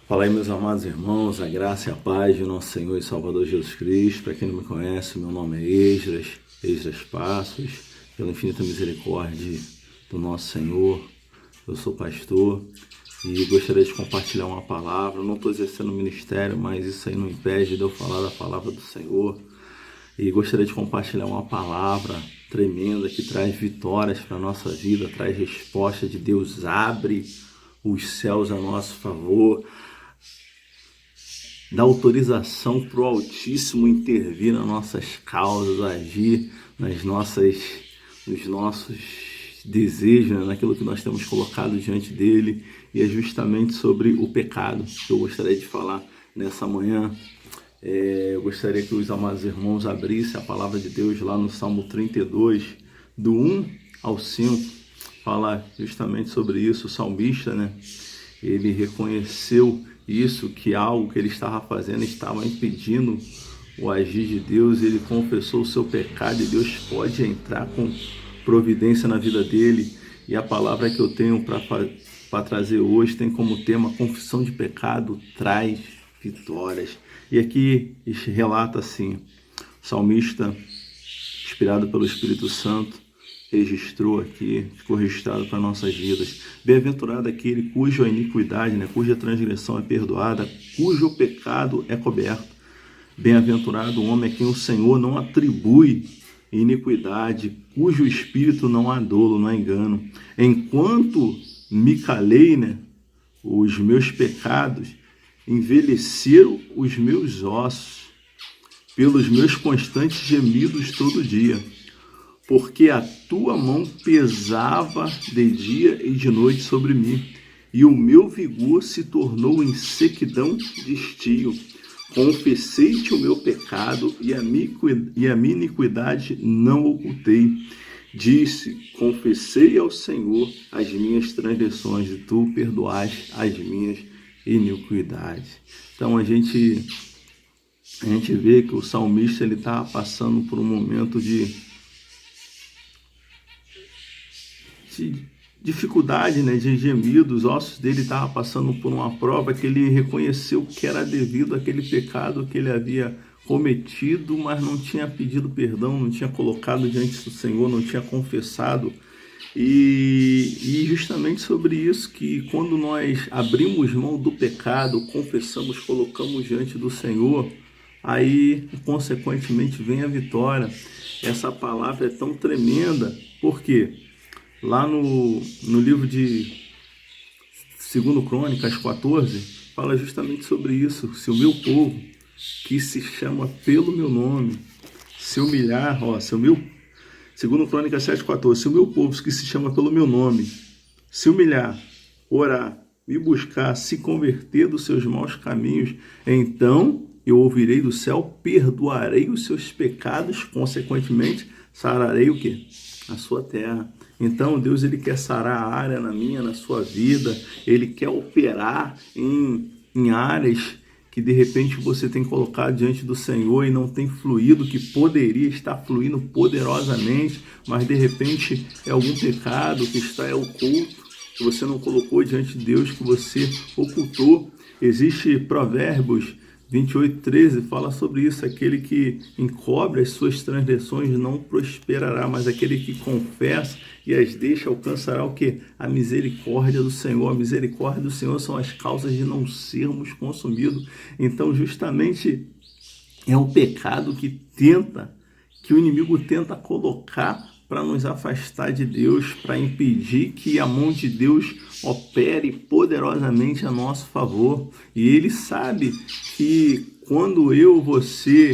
Fala aí, meus amados irmãos, a graça e a paz de nosso Senhor e Salvador Jesus Cristo. Para quem não me conhece, meu nome é Esdras Passos. Pela infinita misericórdia do nosso Senhor, eu sou pastor e gostaria de compartilhar uma palavra. Eu não estou exercendo o ministério, mas isso aí não impede de eu falar da palavra do Senhor. E gostaria de compartilhar uma palavra tremenda que traz vitórias para a nossa vida, traz resposta de Deus, abre os céus a nosso favor, dá autorização para o Altíssimo intervir nas nossas causas, agir nos nossos desejos, naquilo que nós temos colocado diante dele. E é justamente sobre o pecado que eu gostaria de falar nessa manhã. Eu gostaria que os amados irmãos abrissem a palavra de Deus lá no Salmo 32, do 1 ao 5, fala justamente sobre isso. O salmista, ele reconheceu isso, que algo que ele estava fazendo estava impedindo o agir de Deus. Ele confessou o seu pecado e Deus pode entrar com providência na vida dele. E a palavra que eu tenho para trazer hoje tem como tema: confissão de pecado traz vitórias. E aqui relata assim: o salmista, inspirado pelo Espírito Santo, registrou aqui, ficou registrado para nossas vidas. Bem-aventurado aquele cuja iniquidade, cuja transgressão é perdoada, cujo pecado é coberto. Bem-aventurado o homem a quem o Senhor não atribui iniquidade, cujo espírito não há dolo, não há engano. Enquanto me calei, os meus pecados envelheceram os meus ossos, pelos meus constantes gemidos todo dia. Porque a tua mão pesava de dia e de noite sobre mim, e o meu vigor se tornou em sequidão de estio. Confessei-te o meu pecado e a minha iniquidade não ocultei. Disse: confessei ao Senhor as minhas transgressões e tu perdoaste as minhas iniquidades. Então a gente vê que o salmista ele está passando por um momento de dificuldade, de gemido. Os ossos dele estavam passando por uma prova que ele reconheceu que era devido àquele pecado que ele havia cometido, mas não tinha pedido perdão, não tinha colocado diante do Senhor, não tinha confessado. E justamente sobre isso que quando nós abrimos mão do pecado, confessamos, colocamos diante do Senhor, aí consequentemente vem a vitória. Essa palavra é tão tremenda, porque lá no livro de 2 Crônicas 14, fala justamente sobre isso. Se o meu povo, que se chama pelo meu nome, se humilhar, 2 Crônicas 7,14, se o meu povo, que se chama pelo meu nome, se humilhar, orar, me buscar, se converter dos seus maus caminhos, então eu ouvirei do céu, perdoarei os seus pecados, consequentemente, sararei o quê? A sua terra. Então Deus ele quer sarar a área na sua vida, ele quer operar em áreas que de repente você tem colocado diante do Senhor e não tem fluído, que poderia estar fluindo poderosamente, mas de repente é algum pecado que está oculto, que você não colocou diante de Deus, que você ocultou. Existe Provérbios 28:13, fala sobre isso: aquele que encobre as suas transgressões não prosperará, mas aquele que confessa e as deixa alcançará o quê? A misericórdia do Senhor. A misericórdia do Senhor são as causas de não sermos consumidos. Então justamente é o pecado que o inimigo tenta colocar para nos afastar de Deus, para impedir que a mão de Deus opere poderosamente a nosso favor. E ele sabe que quando eu e você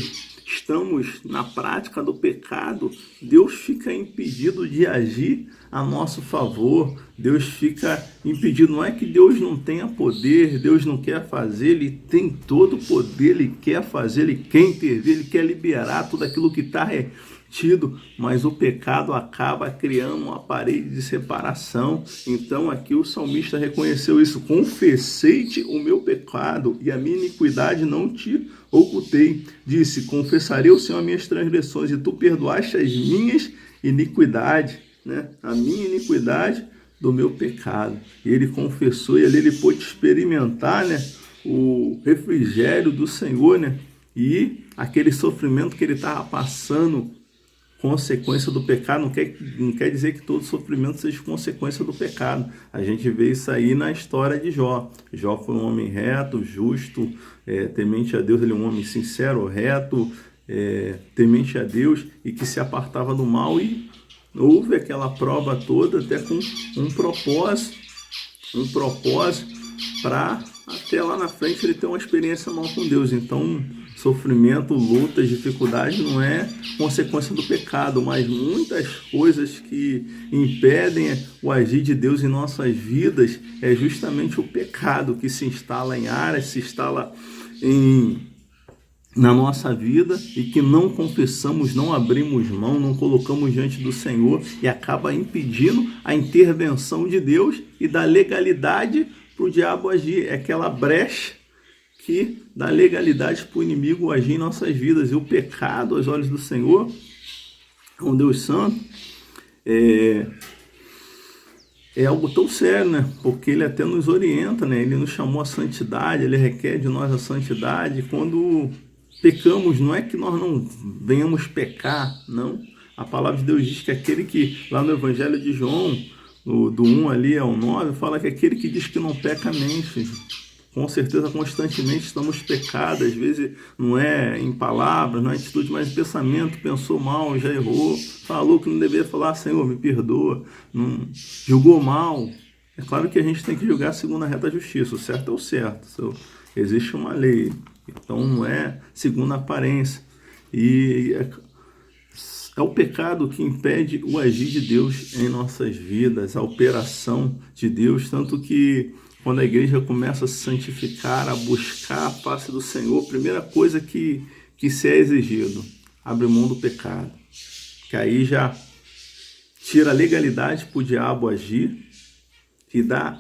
estamos na prática do pecado, Deus fica impedido de agir a nosso favor. Deus fica impedido. Não é que Deus não tenha poder, Deus não quer fazer, ele tem todo o poder, ele quer fazer, ele quer intervir, ele quer liberar tudo aquilo que está retido, mas o pecado acaba criando uma parede de separação. Então aqui o salmista reconheceu isso: confessei-te o meu pecado e a minha iniquidade não te ocultei. Disse: confessarei ao Senhor as minhas transgressões e tu perdoaste as minhas iniquidades, a minha iniquidade do meu pecado. E ele confessou, e ali ele pôde experimentar, o refrigério do Senhor, né? E aquele sofrimento que ele estava passando, consequência do pecado, não quer dizer que todo sofrimento seja consequência do pecado. A gente vê isso aí na história de Jó. Jó foi um homem reto, justo, temente a Deus. Ele é um homem sincero, reto, temente a Deus e que se apartava do mal, e houve aquela prova toda até com um propósito para até lá na frente ele ter uma experiência mal com Deus. Então, sofrimento, lutas, dificuldades não é consequência do pecado, mas muitas coisas que impedem o agir de Deus em nossas vidas é justamente o pecado que se instala em áreas, se instala na nossa vida e que não confessamos, não abrimos mão, não colocamos diante do Senhor e acaba impedindo a intervenção de Deus e da legalidade para o diabo agir. É aquela brecha que dá legalidade para o inimigo agir em nossas vidas. E o pecado, aos olhos do Senhor, um Deus Santo, é algo tão sério, né? Porque ele até nos orienta, né? Ele nos chamou à santidade, ele requer de nós a santidade. Quando pecamos, não é que nós não venhamos pecar, não. A palavra de Deus diz que aquele que, lá no Evangelho de João, do 1 ali ao 9, fala que aquele que diz que não peca mente. Com certeza, constantemente estamos pecados, às vezes não é em palavras, não é em atitude, mas em pensamento, pensou mal, já errou, falou que não deveria falar, Senhor, me perdoa, não, julgou mal. É claro que a gente tem que julgar segundo a reta justiça, o certo é o certo, existe uma lei, então não é segundo a aparência. E é o pecado que impede o agir de Deus em nossas vidas, a operação de Deus, tanto que quando a igreja começa a se santificar, a buscar a face do Senhor, a primeira coisa que se é exigido, abre mão do pecado, que aí já tira a legalidade para o diabo agir e dá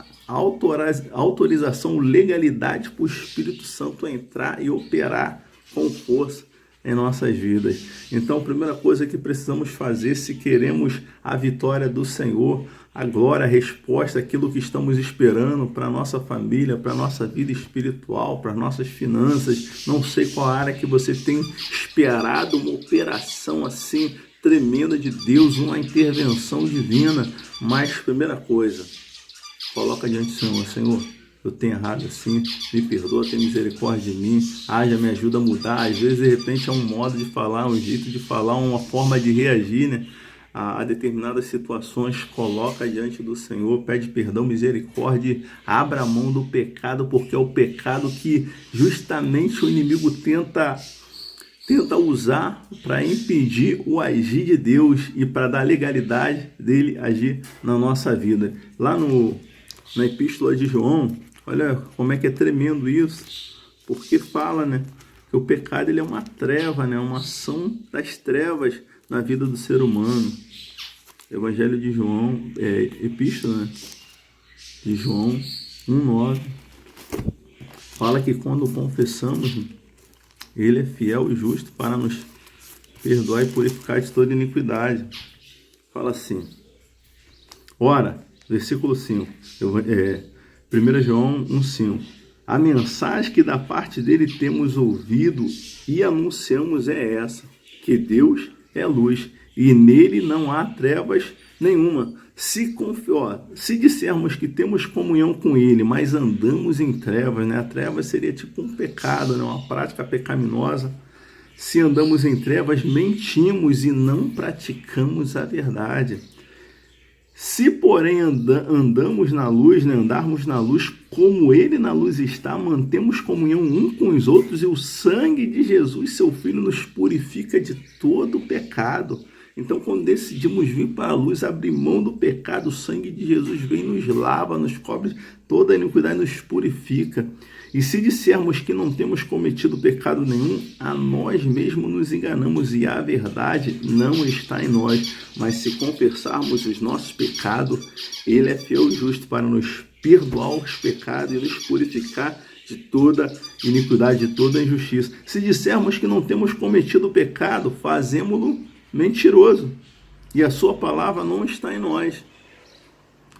autorização, legalidade para o Espírito Santo entrar e operar com força em nossas vidas. Então, a primeira coisa que precisamos fazer, se queremos a vitória do Senhor, a glória, a resposta, aquilo que estamos esperando para a nossa família, para a nossa vida espiritual, para as nossas finanças, não sei qual área que você tem esperado uma operação assim tremenda de Deus, uma intervenção divina, mas primeira coisa, coloca diante do Senhor, Senhor, eu tenho errado assim, me perdoa, tem misericórdia de mim, me ajuda a mudar. Às vezes, de repente, é um modo de falar, um jeito de falar, uma forma de reagir, né, a determinadas situações. Coloca diante do Senhor, pede perdão, misericórdia, abra a mão do pecado, porque é o pecado que justamente o inimigo tenta usar para impedir o agir de Deus e para dar legalidade dele agir na nossa vida. Lá na Epístola de João, olha como é que é tremendo isso, porque fala, né, que o pecado ele é uma treva, né, uma ação das trevas na vida do ser humano. Evangelho de João, Epístola, né, de João 1:9, fala que quando confessamos, ele é fiel e justo para nos perdoar e purificar de toda iniquidade. Fala assim, ora, versículo 5, 1 João 1:5. A mensagem que da parte dele temos ouvido e anunciamos é essa, que Deus é luz e nele não há trevas nenhuma. Se dissermos que temos comunhão com ele, mas andamos em trevas, né? A treva seria tipo um pecado, né? Uma prática pecaminosa. Se andamos em trevas, mentimos e não praticamos a verdade. Se, porém, andamos na luz, né, andarmos na luz, como ele na luz está, mantemos comunhão um com os outros e o sangue de Jesus, seu Filho, nos purifica de todo o pecado. Então, quando decidimos vir para a luz, abrir mão do pecado, o sangue de Jesus vem, nos lava, nos cobre toda a iniquidade, nos purifica. E se dissermos que não temos cometido pecado nenhum, a nós mesmos nos enganamos e a verdade não está em nós. Mas se confessarmos os nossos pecados, ele é fiel e justo para nos perdoar os pecados e nos purificar de toda iniquidade, de toda injustiça. Se dissermos que não temos cometido pecado, fazemo-lo mentiroso e a sua palavra não está em nós.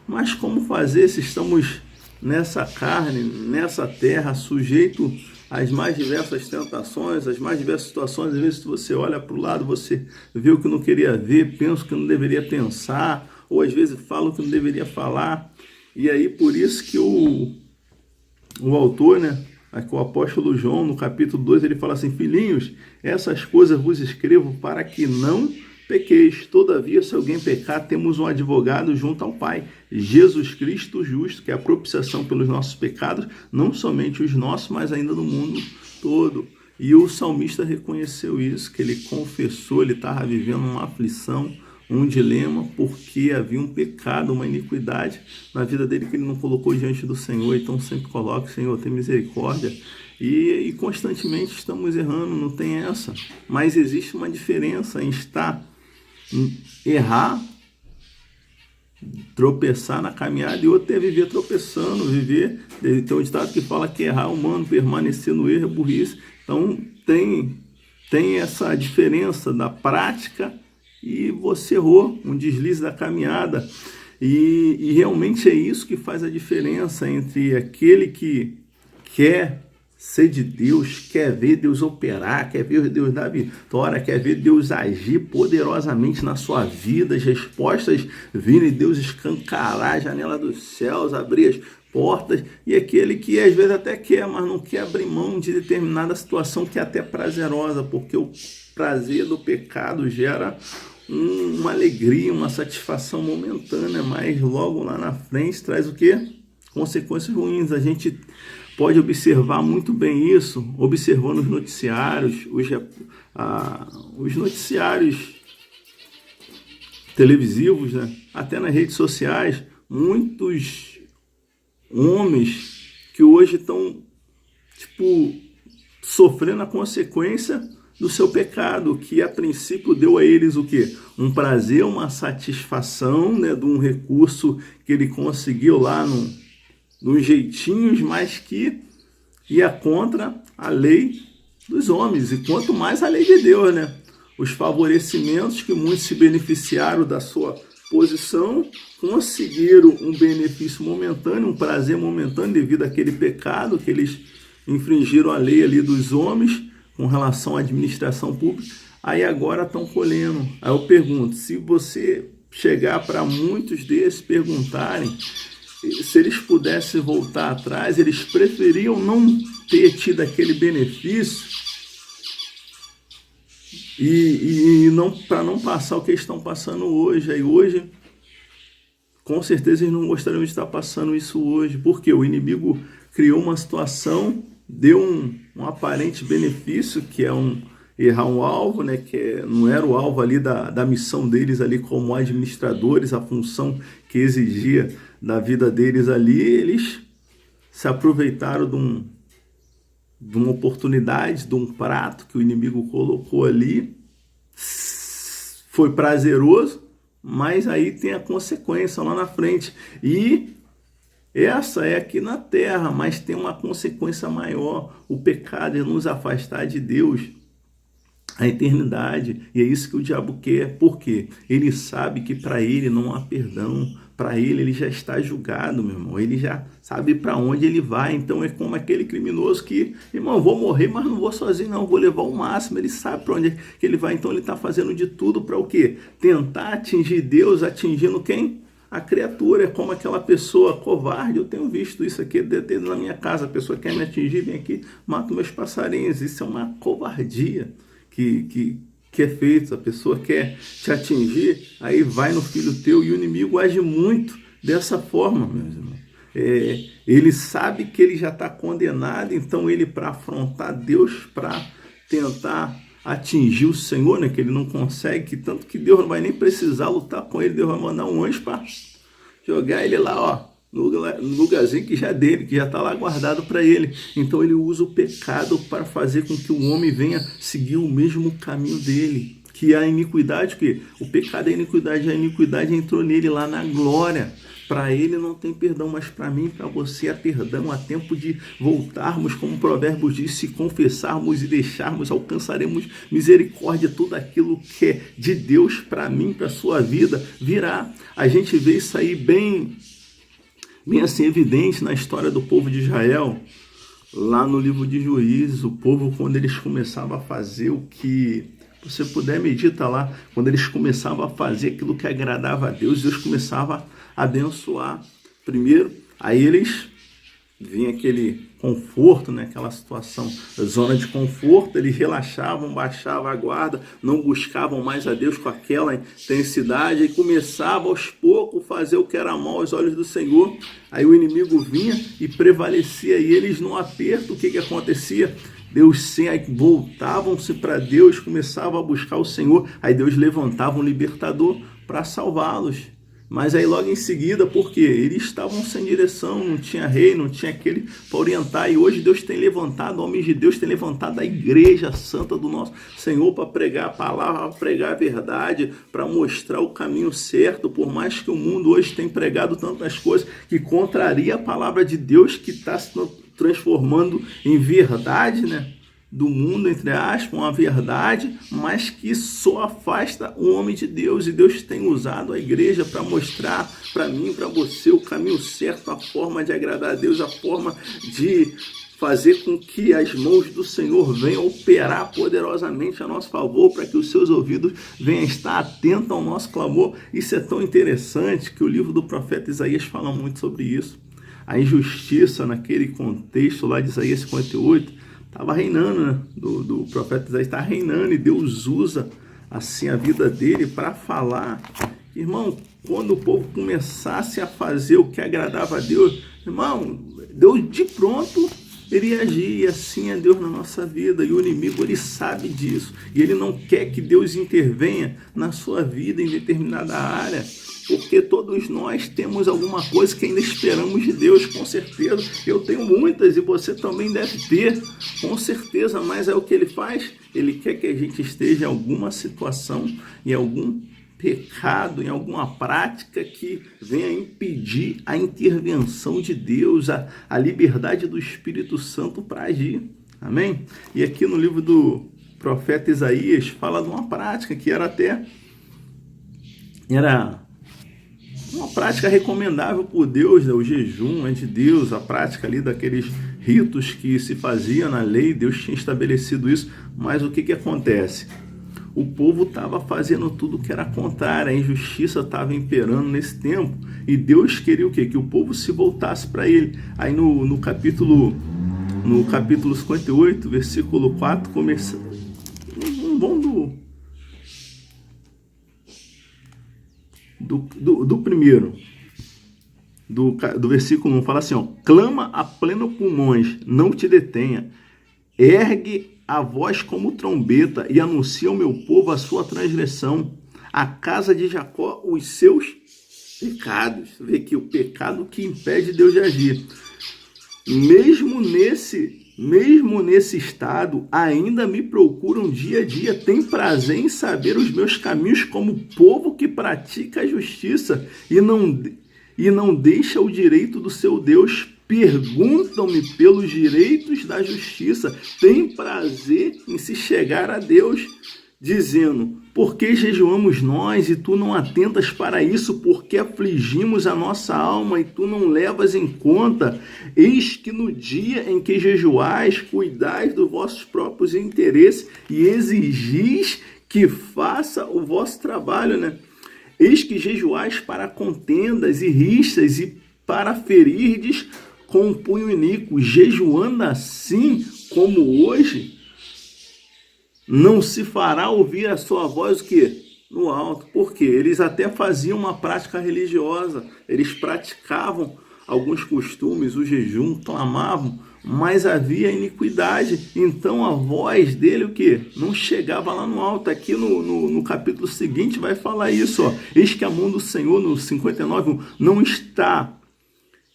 Mas como fazer se estamos nessa carne, nessa terra, sujeito às mais diversas tentações, às mais diversas situações. Às vezes você olha para o lado, você vê o que não queria ver, pensa o que não deveria pensar, ou às vezes fala o que não deveria falar. E aí por isso que o autor, né, aqui o apóstolo João, no capítulo 2, ele fala assim: filhinhos, essas coisas vos escrevo para que não pequeis. Todavia, se alguém pecar, temos um advogado junto ao Pai, Jesus Cristo justo, que é a propiciação pelos nossos pecados, não somente os nossos, mas ainda do mundo todo. E o salmista reconheceu isso, que ele confessou, ele estava vivendo uma aflição, um dilema, porque havia um pecado, uma iniquidade na vida dele que ele não colocou diante do Senhor. Então sempre coloque: Senhor, tem misericórdia. E constantemente estamos errando, não tem essa. Mas existe uma diferença em errar, tropeçar na caminhada, e outro é viver tropeçando, viver. Tem um ditado que fala que errar é humano, permanecer no erro é burrice. Então tem essa diferença da prática e você errou, um deslize da caminhada. E realmente é isso que faz a diferença entre aquele que quer ser de Deus, quer ver Deus operar, quer ver Deus dar vitória, quer ver Deus agir poderosamente na sua vida, as respostas virem, Deus escancarar a janela dos céus, abrir as portas, e aquele que às vezes até quer, mas não quer abrir mão de determinada situação que é até prazerosa, porque o prazer do pecado gera uma alegria, uma satisfação momentânea, mas logo lá na frente traz o quê? Consequências ruins. A gente pode observar muito bem isso, observando os noticiários, os noticiários televisivos, né? Até nas redes sociais, muitos homens que hoje estão, sofrendo a consequência do seu pecado, que a princípio deu a eles o quê? Um prazer, uma satisfação, né, de um recurso que ele conseguiu lá nos jeitinhos, mas que ia contra a lei dos homens, e quanto mais a lei de Deus, né? Os favorecimentos que muitos se beneficiaram da sua posição, conseguiram um benefício momentâneo, um prazer momentâneo devido àquele pecado que eles infringiram a lei ali dos homens com relação à administração pública. Aí agora estão colhendo. Aí eu pergunto, se você chegar para muitos desses perguntarem se eles pudessem voltar atrás, eles preferiam não ter tido aquele benefício e não, para não passar o que eles estão passando hoje. Aí hoje, com certeza, eles não gostariam de estar passando isso hoje, porque o inimigo criou uma situação, deu um aparente benefício, que é errar um alvo, né, que não era o alvo ali da missão deles ali como administradores, a função que exigia da vida deles ali. Eles se aproveitaram de uma oportunidade, de um prato que o inimigo colocou ali. Foi prazeroso, mas aí tem a consequência lá na frente. E essa é aqui na terra, mas tem uma consequência maior. O pecado é nos afastar de Deus, a eternidade. E é isso que o diabo quer. Por quê? Ele sabe que para ele não há perdão. Para ele já está julgado, meu irmão. Ele já sabe para onde ele vai. Então é como aquele criminoso que, irmão, vou morrer, mas não vou sozinho não, vou levar o máximo. Ele sabe para onde que ele vai. Então ele está fazendo de tudo para o quê? Tentar atingir Deus, atingindo quem? A criatura. É como aquela pessoa covarde. Eu tenho visto isso aqui dentro na minha casa. A pessoa quer me atingir, vem aqui, mata meus passarinhos. Isso é uma covardia que é feito. A pessoa quer te atingir, aí vai no filho teu, e o inimigo age muito dessa forma, meus irmãos. Ele sabe que ele já está condenado, então ele, para afrontar Deus, para tentar atingir o Senhor, né, que ele não consegue, que tanto que Deus não vai nem precisar lutar com ele, Deus vai mandar um anjo para jogar ele lá, ó, no lugarzinho que já é dele, que já está lá guardado para ele. Então ele usa o pecado para fazer com que o homem venha seguir o mesmo caminho dele, que é a iniquidade, que o pecado é a iniquidade entrou nele lá na glória. Para ele não tem perdão, mas para mim e para você há perdão. Há tempo de voltarmos, como o Provérbios diz, se confessarmos e deixarmos, alcançaremos misericórdia. Tudo aquilo que é de Deus para mim, para a sua vida, virá. A gente vê isso aí bem bem assim evidente na história do povo de Israel, lá no livro de Juízes. O povo, quando eles começavam a fazer o que você puder, medita lá, quando eles começavam a fazer aquilo que agradava a Deus, Deus começava a abençoar. Primeiro, aí eles vinha aquele conforto, né? Aquela situação, zona de conforto, eles relaxavam, baixavam a guarda, não buscavam mais a Deus com aquela intensidade e começavam aos poucos a fazer o que era mal aos olhos do Senhor. Aí o inimigo vinha e prevalecia, e eles no aperto, o que acontecia? Aí voltavam-se para Deus, começavam a buscar o Senhor, aí Deus levantava um libertador para salvá-los. Mas aí logo em seguida, porque eles estavam sem direção, não tinha rei, não tinha aquele para orientar. E hoje Deus tem levantado, homens de Deus tem levantado a igreja santa do nosso Senhor para pregar a palavra, para pregar a verdade, para mostrar o caminho certo. Por mais que o mundo hoje tenha pregado tantas coisas que contraria a palavra de Deus, que está se transformando em verdade, né? Do mundo, entre aspas, uma verdade, mas que só afasta o homem de Deus. E Deus tem usado a igreja para mostrar para mim, para você, o caminho certo, a forma de agradar a Deus, a forma de fazer com que as mãos do Senhor venham operar poderosamente a nosso favor, para que os seus ouvidos venham estar atentos ao nosso clamor. Isso é tão interessante que o livro do profeta Isaías fala muito sobre isso. A injustiça naquele contexto lá de Isaías 58, estava reinando, né? Do profeta Isaías está reinando, e Deus usa assim a vida dele para falar. Irmão, quando o povo começasse a fazer o que agradava a Deus, irmão, Deus de pronto ele ia agir, e assim é Deus na nossa vida. E o inimigo, ele sabe disso, e ele não quer que Deus intervenha na sua vida em determinada área, porque todos nós temos alguma coisa que ainda esperamos de Deus, com certeza. Eu tenho muitas e você também deve ter, com certeza, mas é o que ele faz? Ele quer que a gente esteja em alguma situação, em algum pecado, em alguma prática que venha impedir a intervenção de Deus, a liberdade do Espírito Santo para agir. Amém? E aqui no livro do profeta Isaías fala de uma prática que era uma prática recomendável por Deus, né? O jejum é de Deus, a prática ali daqueles ritos que se fazia na lei, Deus tinha estabelecido isso, mas o que acontece? O povo estava fazendo tudo que era contrário, a injustiça estava imperando nesse tempo, e Deus queria o quê? Que o povo se voltasse para ele. Aí no capítulo 58, versículo 4, começa... Vamos do primeiro, do versículo 1, fala assim, ó: clama a pleno pulmões, não te detenha, ergue a voz como trombeta e anuncia ao meu povo a sua transgressão, a casa de Jacó os seus pecados. Vê aqui o pecado que impede Deus de agir. Mesmo nesse estado, ainda me procuram dia a dia, tem prazer em saber os meus caminhos, como povo que pratica a justiça e não deixa o direito do seu Deus. Perguntam-me pelos direitos da justiça, tem prazer em se chegar a Deus, dizendo: por que jejuamos nós e tu não atentas para isso? Por que afligimos a nossa alma e tu não levas em conta? Eis que no dia em que jejuais, cuidais dos vossos próprios interesses e exigis que faça o vosso trabalho, né? Eis que jejuais para contendas e rixas e para ferirdes com um punho iníquo, jejuando assim como hoje, não se fará ouvir a sua voz o quê? No alto. Por quê? Eles até faziam uma prática religiosa, eles praticavam alguns costumes, o jejum, clamavam, mas havia iniquidade. Então a voz dele o quê? Não chegava lá no alto. Aqui no capítulo seguinte vai falar isso, ó: eis que a mão do Senhor, no 59, não está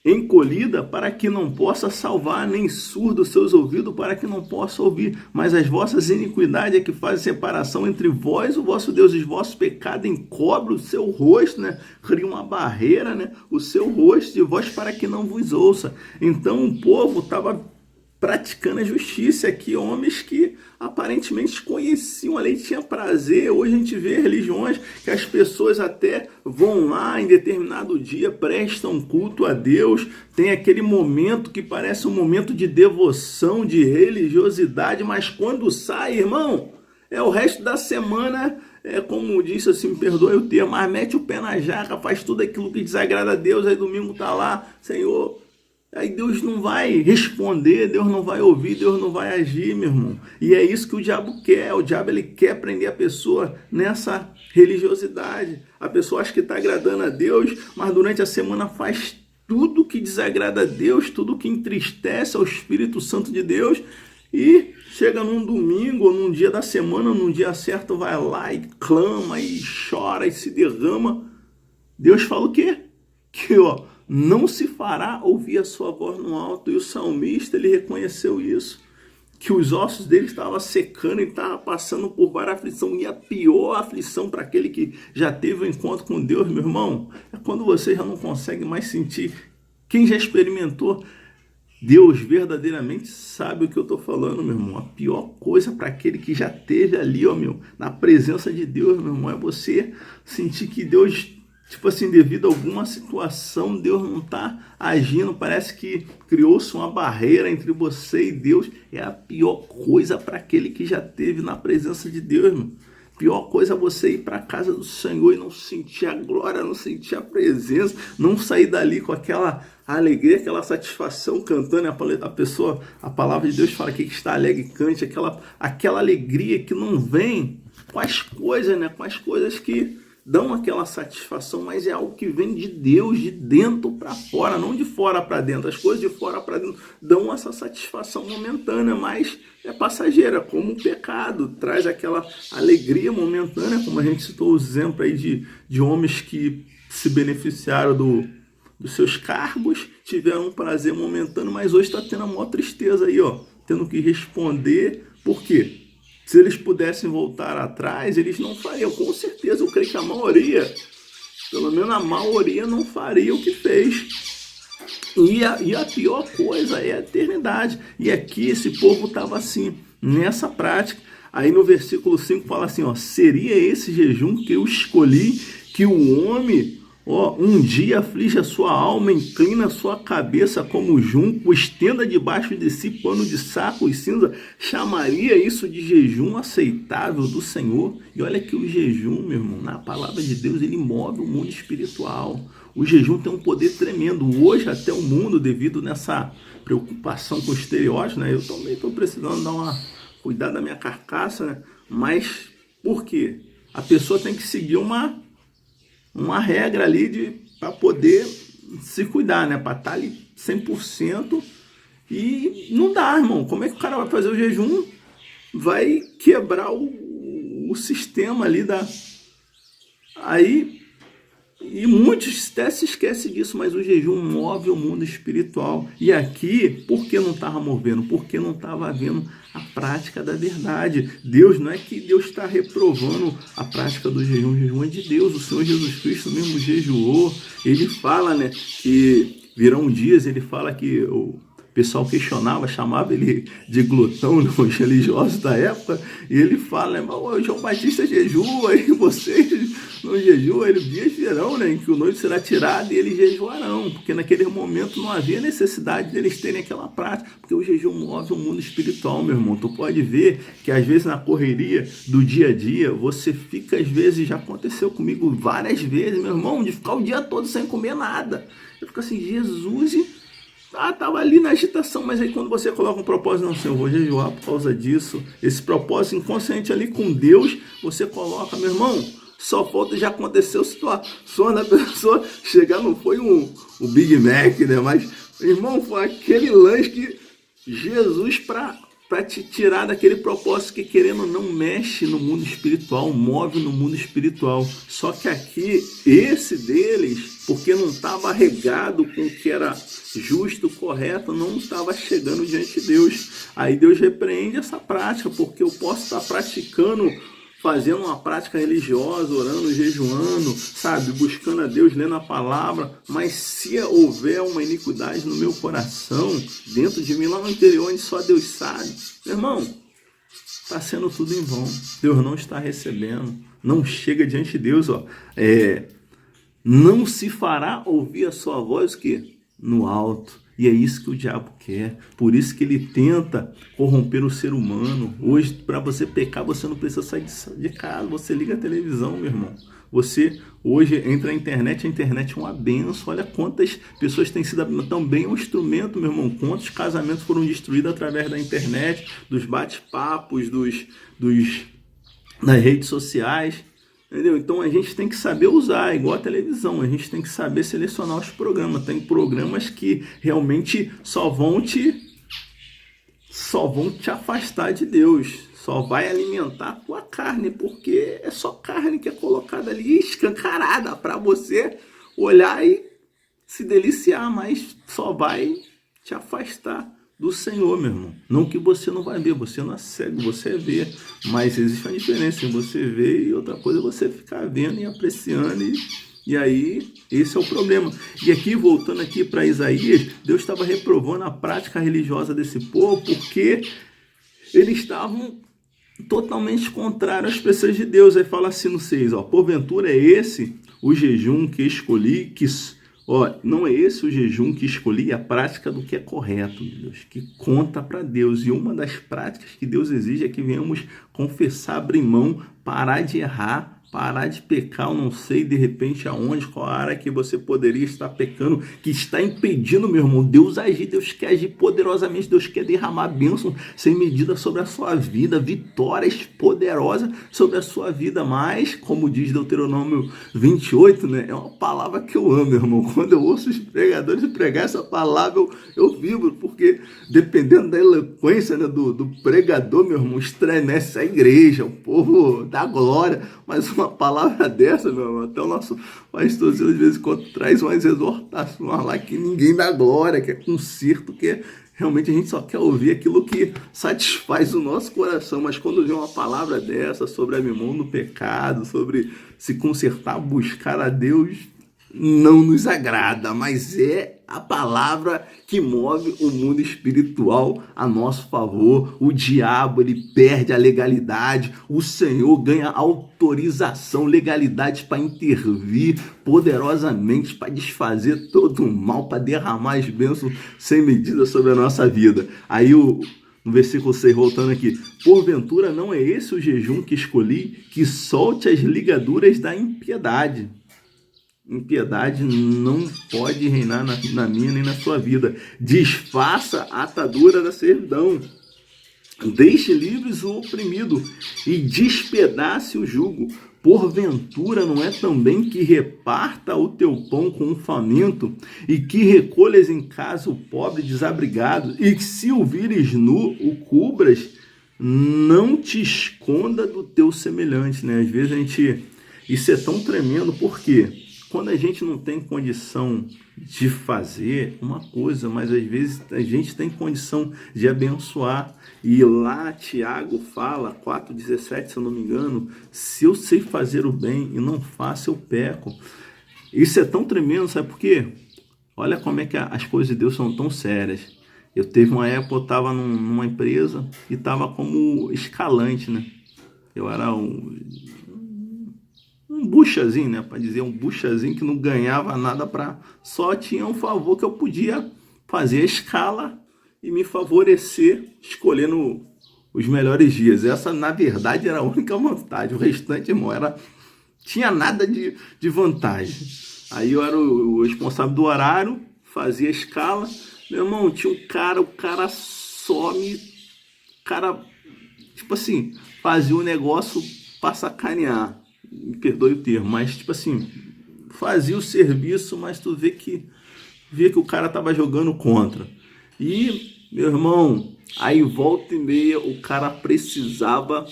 encolhida para que não possa salvar, nem surdo seus ouvidos para que não possa ouvir, mas as vossas iniquidades é que fazem separação entre vós, o vosso Deus, e os vossos pecados encobrem o seu rosto, né? Cria uma barreira, né? O seu rosto de vós para que não vos ouça. Então o povo estava praticando a justiça. Aqui homens que aparentemente conheciam a lei, tinha prazer. Hoje a gente vê religiões que as pessoas até vão lá em determinado dia, prestam culto a Deus, tem aquele momento que parece um momento de devoção, de religiosidade, mas quando sai, irmão, o resto da semana, como disse assim, me perdoe o termo, mas mete o pé na jaca, faz tudo aquilo que desagrada a Deus, aí domingo tá lá, Senhor. Aí Deus não vai responder, Deus não vai ouvir, Deus não vai agir, meu irmão. E é isso que o diabo quer. O diabo ele quer prender a pessoa nessa religiosidade. A pessoa acha que está agradando a Deus, mas durante a semana faz tudo que desagrada a Deus, tudo que entristece ao Espírito Santo de Deus. E chega num domingo, ou num dia da semana, num dia certo, vai lá e clama, e chora, e se derrama. Deus fala o quê? Que, não se fará ouvir a sua voz no alto. E o salmista, ele reconheceu isso, que os ossos dele estavam secando e estavam passando por várias aflições. E a pior aflição para aquele que já teve um encontro com Deus, meu irmão, é quando você já não consegue mais sentir. Quem já experimentou Deus verdadeiramente sabe o que eu estou falando, meu irmão. A pior coisa para aquele que já teve ali, na presença de Deus, meu irmão, é você sentir que Deus, tipo assim, devido a alguma situação, Deus não está agindo, parece que criou-se uma barreira entre você e Deus. É a pior coisa para aquele que já teve na presença de Deus, irmão. Pior coisa é você ir para a casa do Senhor e não sentir a glória, não sentir a presença, não sair dali com aquela alegria, aquela satisfação cantando. A palavra de Deus fala que está alegre, cante, aquela alegria que não vem com as coisas, né? Com as coisas que dão aquela satisfação, mas é algo que vem de Deus, de dentro para fora, não de fora para dentro. As coisas de fora para dentro dão essa satisfação momentânea, mas é passageira, como o pecado traz aquela alegria momentânea, como a gente citou o exemplo aí de homens que se beneficiaram dos seus cargos, tiveram um prazer momentâneo, mas hoje está tendo a maior tristeza aí, tendo que responder. Por quê? Se eles pudessem voltar atrás, eles não fariam. Com certeza, eu creio que a maioria, pelo menos a maioria, não faria o que fez. E a pior coisa é a eternidade. E aqui esse povo estava assim, nessa prática. Aí no versículo 5 fala assim, seria esse jejum que eu escolhi, que o homem um dia aflige a sua alma, inclina a sua cabeça como junco, estenda debaixo de si pano de saco e cinza, chamaria isso de jejum aceitável do Senhor? E olha que o jejum, meu irmão, na palavra de Deus, ele move o mundo espiritual. O jejum tem um poder tremendo. Hoje até o mundo, devido nessa preocupação com o estereótipo, né? Eu também estou precisando dar cuidar da minha carcaça, né? Mas por quê? A pessoa tem que seguir uma regra ali para poder se cuidar, né? Para estar ali 100%. E não dá, irmão. Como é que o cara vai fazer o jejum? Vai quebrar o sistema ali Aí, e muitos até se esquecem disso, mas o jejum move o mundo espiritual. E aqui, por que não estava movendo? Porque não estava havendo a prática da verdade. Deus, não é que Deus está reprovando a prática do jejum. O jejum é de Deus. O Senhor Jesus Cristo mesmo jejuou. Ele fala, né, que virão dias, ele fala que o pessoal questionava, chamava ele de glutão, os religiosos da época, e ele fala, mas o João Batista jejua, e vocês não jejuam, dias virão, né, em que o noivo será tirado e eles jejuarão, porque naquele momento não havia necessidade deles terem aquela prática, porque o jejum move o mundo espiritual, meu irmão. Tu pode ver que às vezes na correria do dia a dia, você fica, às vezes, já aconteceu comigo várias vezes, meu irmão, de ficar o dia todo sem comer nada. Eu fico assim, Jesus, estava ali na agitação, mas aí quando você coloca um propósito, não, Senhor, eu vou jejuar por causa disso, esse propósito inconsciente ali com Deus, você coloca, meu irmão, só falta já aconteceu a situação da pessoa chegar, não foi um Big Mac, né, mas, irmão, foi aquele lanche que Jesus, para te tirar daquele propósito que, querendo ou não, mexe no mundo espiritual, move no mundo espiritual. Só que aqui, esse deles, porque não estava regado com o que era justo, correto, não estava chegando diante de Deus. Aí Deus repreende essa prática, porque eu posso estar praticando fazendo uma prática religiosa, orando, jejuando, sabe, buscando a Deus, lendo a palavra, mas se houver uma iniquidade no meu coração, dentro de mim, lá no interior, onde só Deus sabe, meu irmão, está sendo tudo em vão. Deus não está recebendo, não chega diante de Deus, ó. Não se fará ouvir a sua voz o quê? No alto. E é isso que o diabo quer. Por isso que ele tenta corromper o ser humano. Hoje, para você pecar, você não precisa sair de casa. Você liga a televisão, meu irmão. Você hoje entra na internet. A internet é uma benção. Olha quantas pessoas têm sido também um instrumento, meu irmão. Quantos casamentos foram destruídos através da internet, dos bate-papos, das redes sociais. Entendeu? Então a gente tem que saber usar, igual a televisão, a gente tem que saber selecionar os programas. Tem programas que realmente só vão te afastar de Deus, só vai alimentar a tua carne, porque é só carne que é colocada ali, escancarada, para você olhar e se deliciar, mas só vai te afastar do Senhor, meu irmão. Não que você não vai ver, você não é cego, você vê, mas existe uma diferença em você ver e outra coisa é você ficar vendo e apreciando, e aí esse é o problema. E aqui, voltando aqui para Isaías, Deus estava reprovando a prática religiosa desse povo, porque eles estavam totalmente contrários às pessoas de Deus. Aí fala assim no 6, ó, porventura é esse o jejum que escolhi, não é esse o jejum que escolhi, a prática do que é correto, Deus, que conta para Deus. E uma das práticas que Deus exige é que venhamos confessar, abrir mão, parar de errar, parar de pecar. Eu não sei de repente aonde, qual área que você poderia estar pecando, que está impedindo, meu irmão, Deus agir. Deus quer agir poderosamente, Deus quer derramar bênção sem medida sobre a sua vida, vitórias poderosas sobre a sua vida. Mas, como diz Deuteronômio 28, né, é uma palavra que eu amo, meu irmão. Quando eu ouço os pregadores pregar essa palavra, eu vibro, porque dependendo da eloquência, né, do pregador, meu irmão, estremece a igreja, o povo dá glória. Mas uma palavra dessa, meu irmão, até o nosso pastorzinho de vez em quando traz umas exortações lá que ninguém dá glória, que é conserto, que realmente a gente só quer ouvir aquilo que satisfaz o nosso coração. Mas quando vem uma palavra dessa sobre abrir mão do pecado, sobre se consertar, buscar a Deus, não nos agrada, mas é a palavra que move o mundo espiritual a nosso favor. O diabo, ele perde a legalidade, o Senhor ganha autorização, legalidade para intervir poderosamente, para desfazer todo o mal, para derramar as bênçãos sem medida sobre a nossa vida. Aí no versículo 6, voltando aqui, porventura não é esse o jejum que escolhi, que solte as ligaduras da impiedade. Impiedade não pode reinar na minha nem na sua vida. Desfaça a atadura da servidão. Deixe livres o oprimido e despedace o jugo. Porventura não é também que reparta o teu pão com o faminto e que recolhas em casa o pobre desabrigado e que se o vires nu, o cubras? Não te esconda do teu semelhante, né? Às vezes isso é tão tremendo, porque quando a gente não tem condição de fazer uma coisa, mas às vezes a gente tem condição de abençoar. E lá Tiago fala, 4,17, se eu não me engano, se eu sei fazer o bem e não faço, eu peco. Isso é tão tremendo, sabe por quê? Olha como é que as coisas de Deus são tão sérias. Eu teve uma época, eu estava numa empresa e estava como escalante, né? Eu era um buchazinho, né? Para dizer, um buchazinho que não ganhava nada, só tinha um favor que eu podia fazer a escala e me favorecer escolhendo os melhores dias. Essa, na verdade, era a única vantagem. O restante, irmão, tinha nada de vantagem. Aí eu era o responsável do horário, fazia a escala. Meu irmão, tinha o cara tipo assim, fazia o negócio para sacanear. Me perdoe o termo, mas tipo assim, fazia o serviço, mas tu via que o cara tava jogando contra. E, meu irmão, aí volta e meia o cara precisava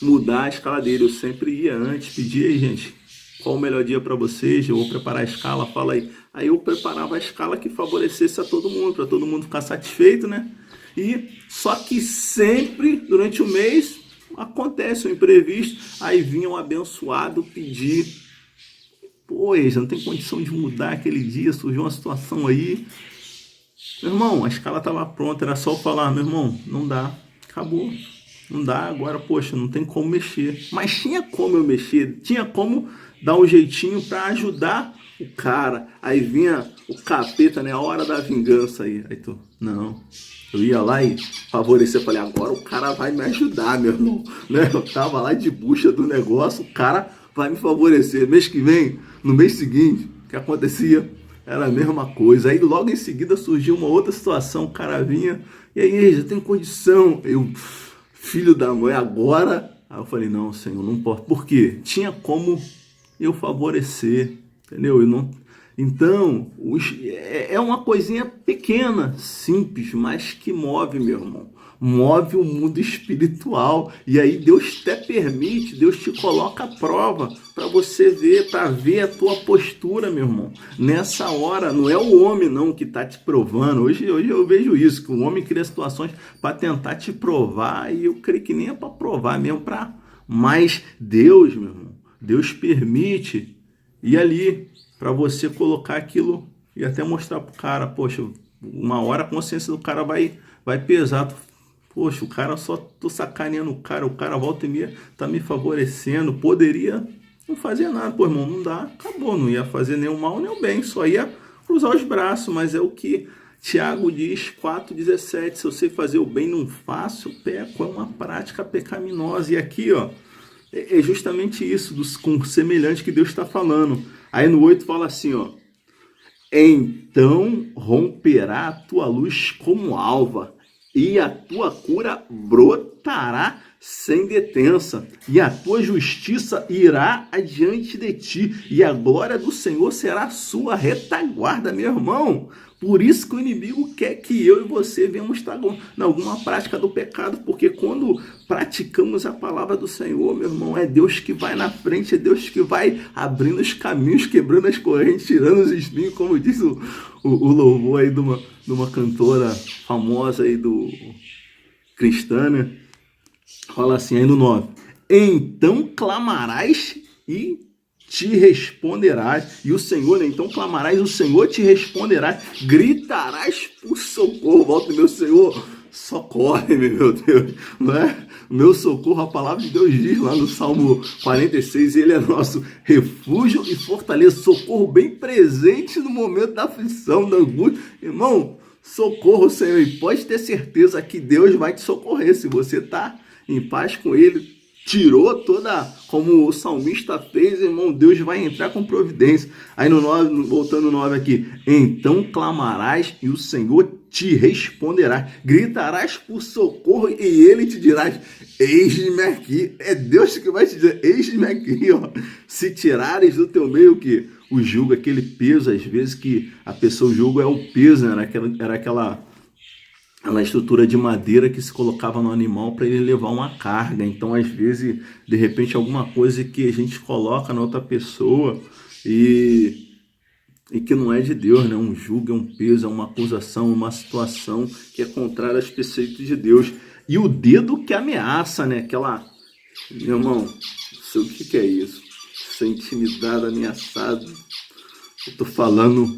mudar a escala dele. Eu sempre ia antes, pedia aí, gente, qual o melhor dia para vocês? Eu vou preparar a escala, fala aí. Aí eu preparava a escala que favorecesse a todo mundo, para todo mundo ficar satisfeito, né? E só que sempre, durante o mês, acontece o imprevisto, aí vinha um abençoado pedir, pois não tem condição de mudar aquele dia, surgiu uma situação aí, meu irmão, a escala estava pronta, era só falar, meu irmão, não dá, acabou, não dá, agora, poxa, não tem como mexer, mas tinha como eu mexer, tinha como dar um jeitinho para ajudar o cara, aí vinha o capeta, né, a hora da vingança aí tu, não, eu ia lá e favorecer, eu falei, agora o cara vai me ajudar, meu irmão, né, eu tava lá de bucha do negócio, o cara vai me favorecer, mês que vem, no mês seguinte, o que acontecia? Era a mesma coisa, aí logo em seguida surgiu uma outra situação, o cara vinha, e aí, já tem condição, eu, filho da mãe, agora, aí eu falei, não, Senhor, não pode, por quê? Tinha como eu favorecer, entendeu? Eu não... Então, é uma coisinha pequena, simples, mas que move, meu irmão. Move o mundo espiritual. E aí Deus até permite, Deus te coloca à prova para você ver, para ver a tua postura, meu irmão. Nessa hora, não é o homem não que está te provando. Hoje eu vejo isso, que o homem cria situações para tentar te provar, e eu creio que nem é para provar mesmo, mas Deus, meu irmão, Deus permite ir ali para você colocar aquilo e até mostrar pro cara, poxa, uma hora a consciência do cara vai pesar. Poxa, o cara só tô sacaneando o cara volta e meia tá me favorecendo, poderia não fazer nada, pô, irmão, não dá, acabou, não ia fazer nem o mal nem o bem, só ia cruzar os braços, mas é o que Tiago diz, 4,17, se eu sei fazer o bem não faço, eu peco, é uma prática pecaminosa. E aqui, ó, é justamente isso, com semelhante que Deus está falando. Aí no 8 fala assim, ó, então romperá a tua luz como alva, e a tua cura brotará sem detença, e a tua justiça irá adiante de ti, e a glória do Senhor será a sua retaguarda, meu irmão. Por isso que o inimigo quer que eu e você venhamos estar em alguma prática do pecado, porque quando praticamos a palavra do Senhor, meu irmão, é Deus que vai na frente, é Deus que vai abrindo os caminhos, quebrando as correntes, tirando os espinhos, como diz o louvor aí de uma cantora famosa aí do cristã, né? Fala assim aí no 9, então clamarás e te responderás, e o Senhor, né? Então clamarás, o Senhor te responderá, gritarás por socorro, volta, meu Senhor, socorre-me, meu Deus, não é? Meu socorro, a palavra de Deus diz lá no Salmo 46, ele é nosso refúgio e fortaleza, socorro bem presente no momento da aflição, da angústia, irmão, socorro, Senhor, e pode ter certeza que Deus vai te socorrer, se você está em paz com ele, tirou toda, como o salmista fez, irmão, Deus vai entrar com providência. Aí no 9, voltando no 9 aqui, então clamarás e o Senhor te responderá, gritarás por socorro e ele te dirá, eis-me aqui. É Deus que vai te dizer, eis-me aqui, ó. Se tirares do teu meio o que? O jugo, aquele peso, às vezes que a pessoa, o jugo é o peso, né? Era aquela estrutura de madeira que se colocava no animal para ele levar uma carga. Então, às vezes, de repente, alguma coisa que a gente coloca na outra pessoa e que não é de Deus, né? Um jugo, é um peso, é uma acusação, uma situação que é contrária aos preceitos de Deus. E o dedo que ameaça, né? Aquela... Meu irmão, não sei o que é isso. Essa intimidade ameaçada. Eu tô falando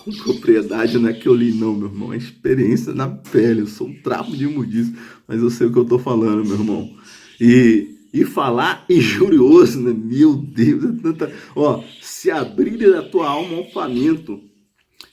com propriedade, não é que eu li não, meu irmão, é experiência na pele, eu sou um trapo de imundice, mas eu sei o que eu tô falando, meu irmão, e falar injurioso, né, meu Deus, é tanta... Ó, se abrires a tua alma ao faminto,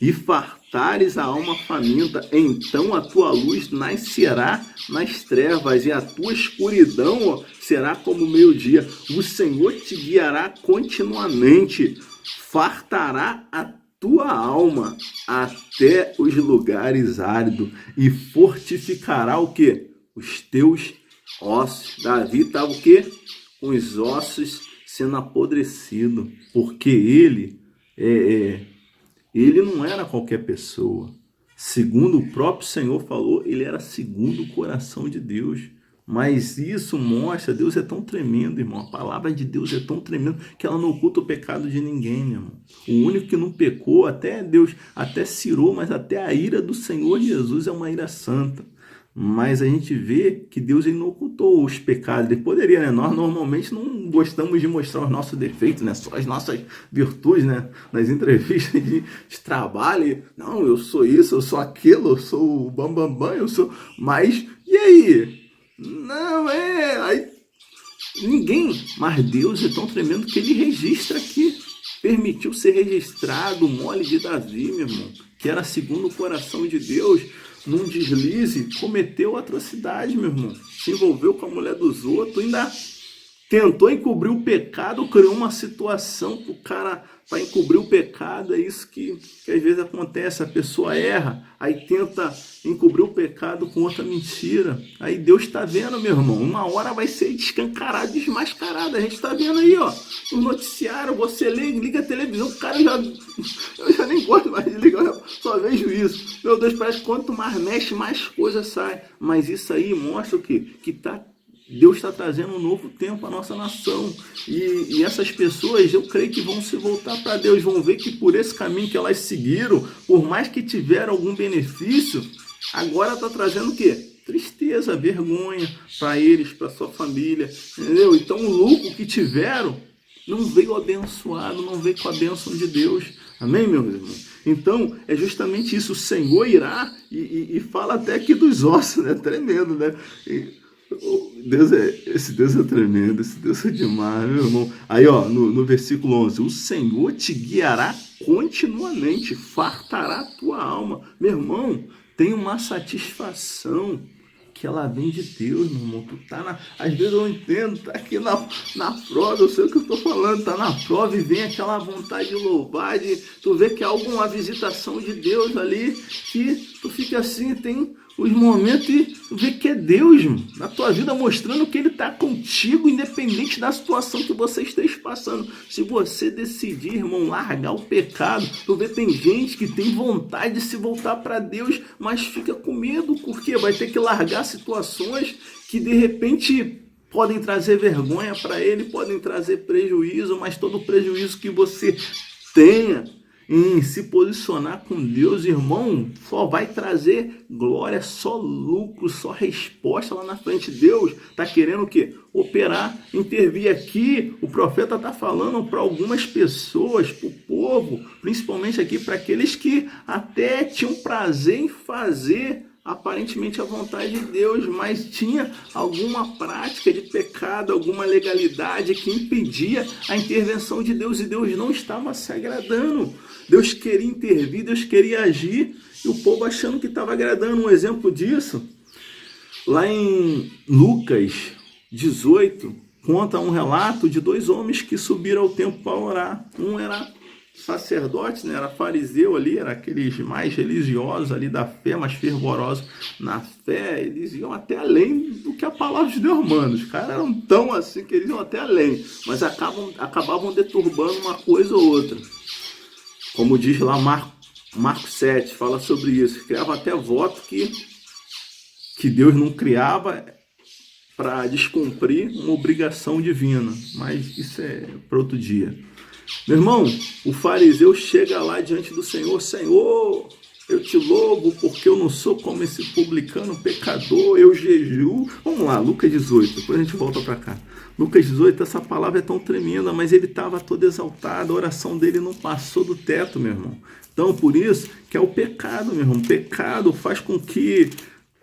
e fartares a alma faminta, então a tua luz nascerá nas trevas, e a tua escuridão, ó, será como o meio-dia, o Senhor te guiará continuamente, fartará a tua alma até os lugares áridos e fortificará o quê? Os teus ossos. Davi estava o quê? Com os ossos sendo apodrecidos, porque ele não era qualquer pessoa. Segundo o próprio Senhor falou, ele era segundo o coração de Deus. Mas isso mostra, Deus é tão tremendo, irmão. A palavra de Deus é tão tremenda que ela não oculta o pecado de ninguém, meu irmão. O único que não pecou, até Deus, até cirou, mas até a ira do Senhor Jesus é uma ira santa. Mas a gente vê que Deus ele não ocultou os pecados. Ele poderia, né? Nós normalmente não gostamos de mostrar os nossos defeitos, né? Só as nossas virtudes, né? Nas entrevistas de trabalho. Não, eu sou isso, eu sou aquilo, eu sou o bambambam, eu sou... Mas, e aí? Não, aí ninguém... Mas Deus é tão tremendo que ele registra aqui. Permitiu ser registrado o mole de Davi, meu irmão, que era segundo o coração de Deus, num deslize, cometeu atrocidade, meu irmão. Se envolveu com a mulher dos outros, ainda tentou encobrir o pecado, criou uma situação para o cara, para encobrir o pecado. É isso que às vezes acontece, a pessoa erra, aí tenta encobrir o pecado com outra mentira. Aí Deus está vendo, meu irmão, uma hora vai ser escancarado, desmascarado. A gente está vendo aí, ó, no noticiário, você liga a televisão, o cara eu já nem gosto mais de ligar, eu só vejo isso. Meu Deus, parece que quanto mais mexe, mais coisa sai. Mas isso aí mostra o quê? Deus está trazendo um novo tempo à nossa nação. E essas pessoas, eu creio que vão se voltar para Deus, vão ver que por esse caminho que elas seguiram, por mais que tiveram algum benefício, agora está trazendo o quê? Tristeza, vergonha para eles, para sua família, entendeu? Então o lucro que tiveram não veio abençoado, não veio com a bênção de Deus. Amém, meus irmãos? Então, é justamente isso. O Senhor irá e fala até aqui dos ossos, né? Tremendo, né? Esse Deus é tremendo, esse Deus é demais, meu irmão. Aí, ó, no versículo 11, o Senhor te guiará continuamente, fartará a tua alma. Meu irmão, tem uma satisfação que ela vem de Deus, meu irmão. Tu tá às vezes eu entendo, tá aqui na prova, eu sei o que eu tô falando, tá na prova e vem aquela vontade de louvar, tu vê que há alguma visitação de Deus ali, que tu fica assim, tem os momentos e vê que é Deus, mano, na tua vida, mostrando que Ele está contigo, independente da situação que você esteja passando. Se você decidir, irmão, largar o pecado, tu vê, tem gente que tem vontade de se voltar para Deus, mas fica com medo, porque vai ter que largar situações que de repente podem trazer vergonha para ele, podem trazer prejuízo, mas todo prejuízo que você tenha em se posicionar com Deus, irmão, só vai trazer glória, só lucro, só resposta lá na frente. Deus está querendo o quê? Operar, intervir aqui. O profeta está falando para algumas pessoas, para o povo, principalmente aqui para aqueles que até tinham prazer em fazer aparentemente a vontade de Deus, mas tinha alguma prática de pecado, alguma legalidade que impedia a intervenção de Deus, e Deus não estava se agradando. Deus queria intervir, Deus queria agir, e o povo achando que estava agradando. Um exemplo disso, lá em Lucas 18, conta um relato de dois homens que subiram ao templo para orar. Um era sacerdote, né? Era fariseu ali, era aqueles mais religiosos ali da fé, mais fervorosos na fé. Eles iam até além do que a palavra de Deus manda. Os caras eram tão assim que eles iam até além, mas acabavam deturbando uma coisa ou outra. Como diz lá Marcos 7, fala sobre isso. Criava até voto que Deus não criava para descumprir uma obrigação divina. Mas isso é para outro dia. Meu irmão, o fariseu chega lá diante do Senhor. Senhor, eu te louvo porque eu não sou como esse publicano pecador, eu jejuo. Vamos lá, Lucas 18, depois a gente volta para cá. Lucas 18, essa palavra é tão tremenda, mas ele estava todo exaltado, a oração dele não passou do teto, meu irmão. Então, por isso que é o pecado, meu irmão. O pecado faz com que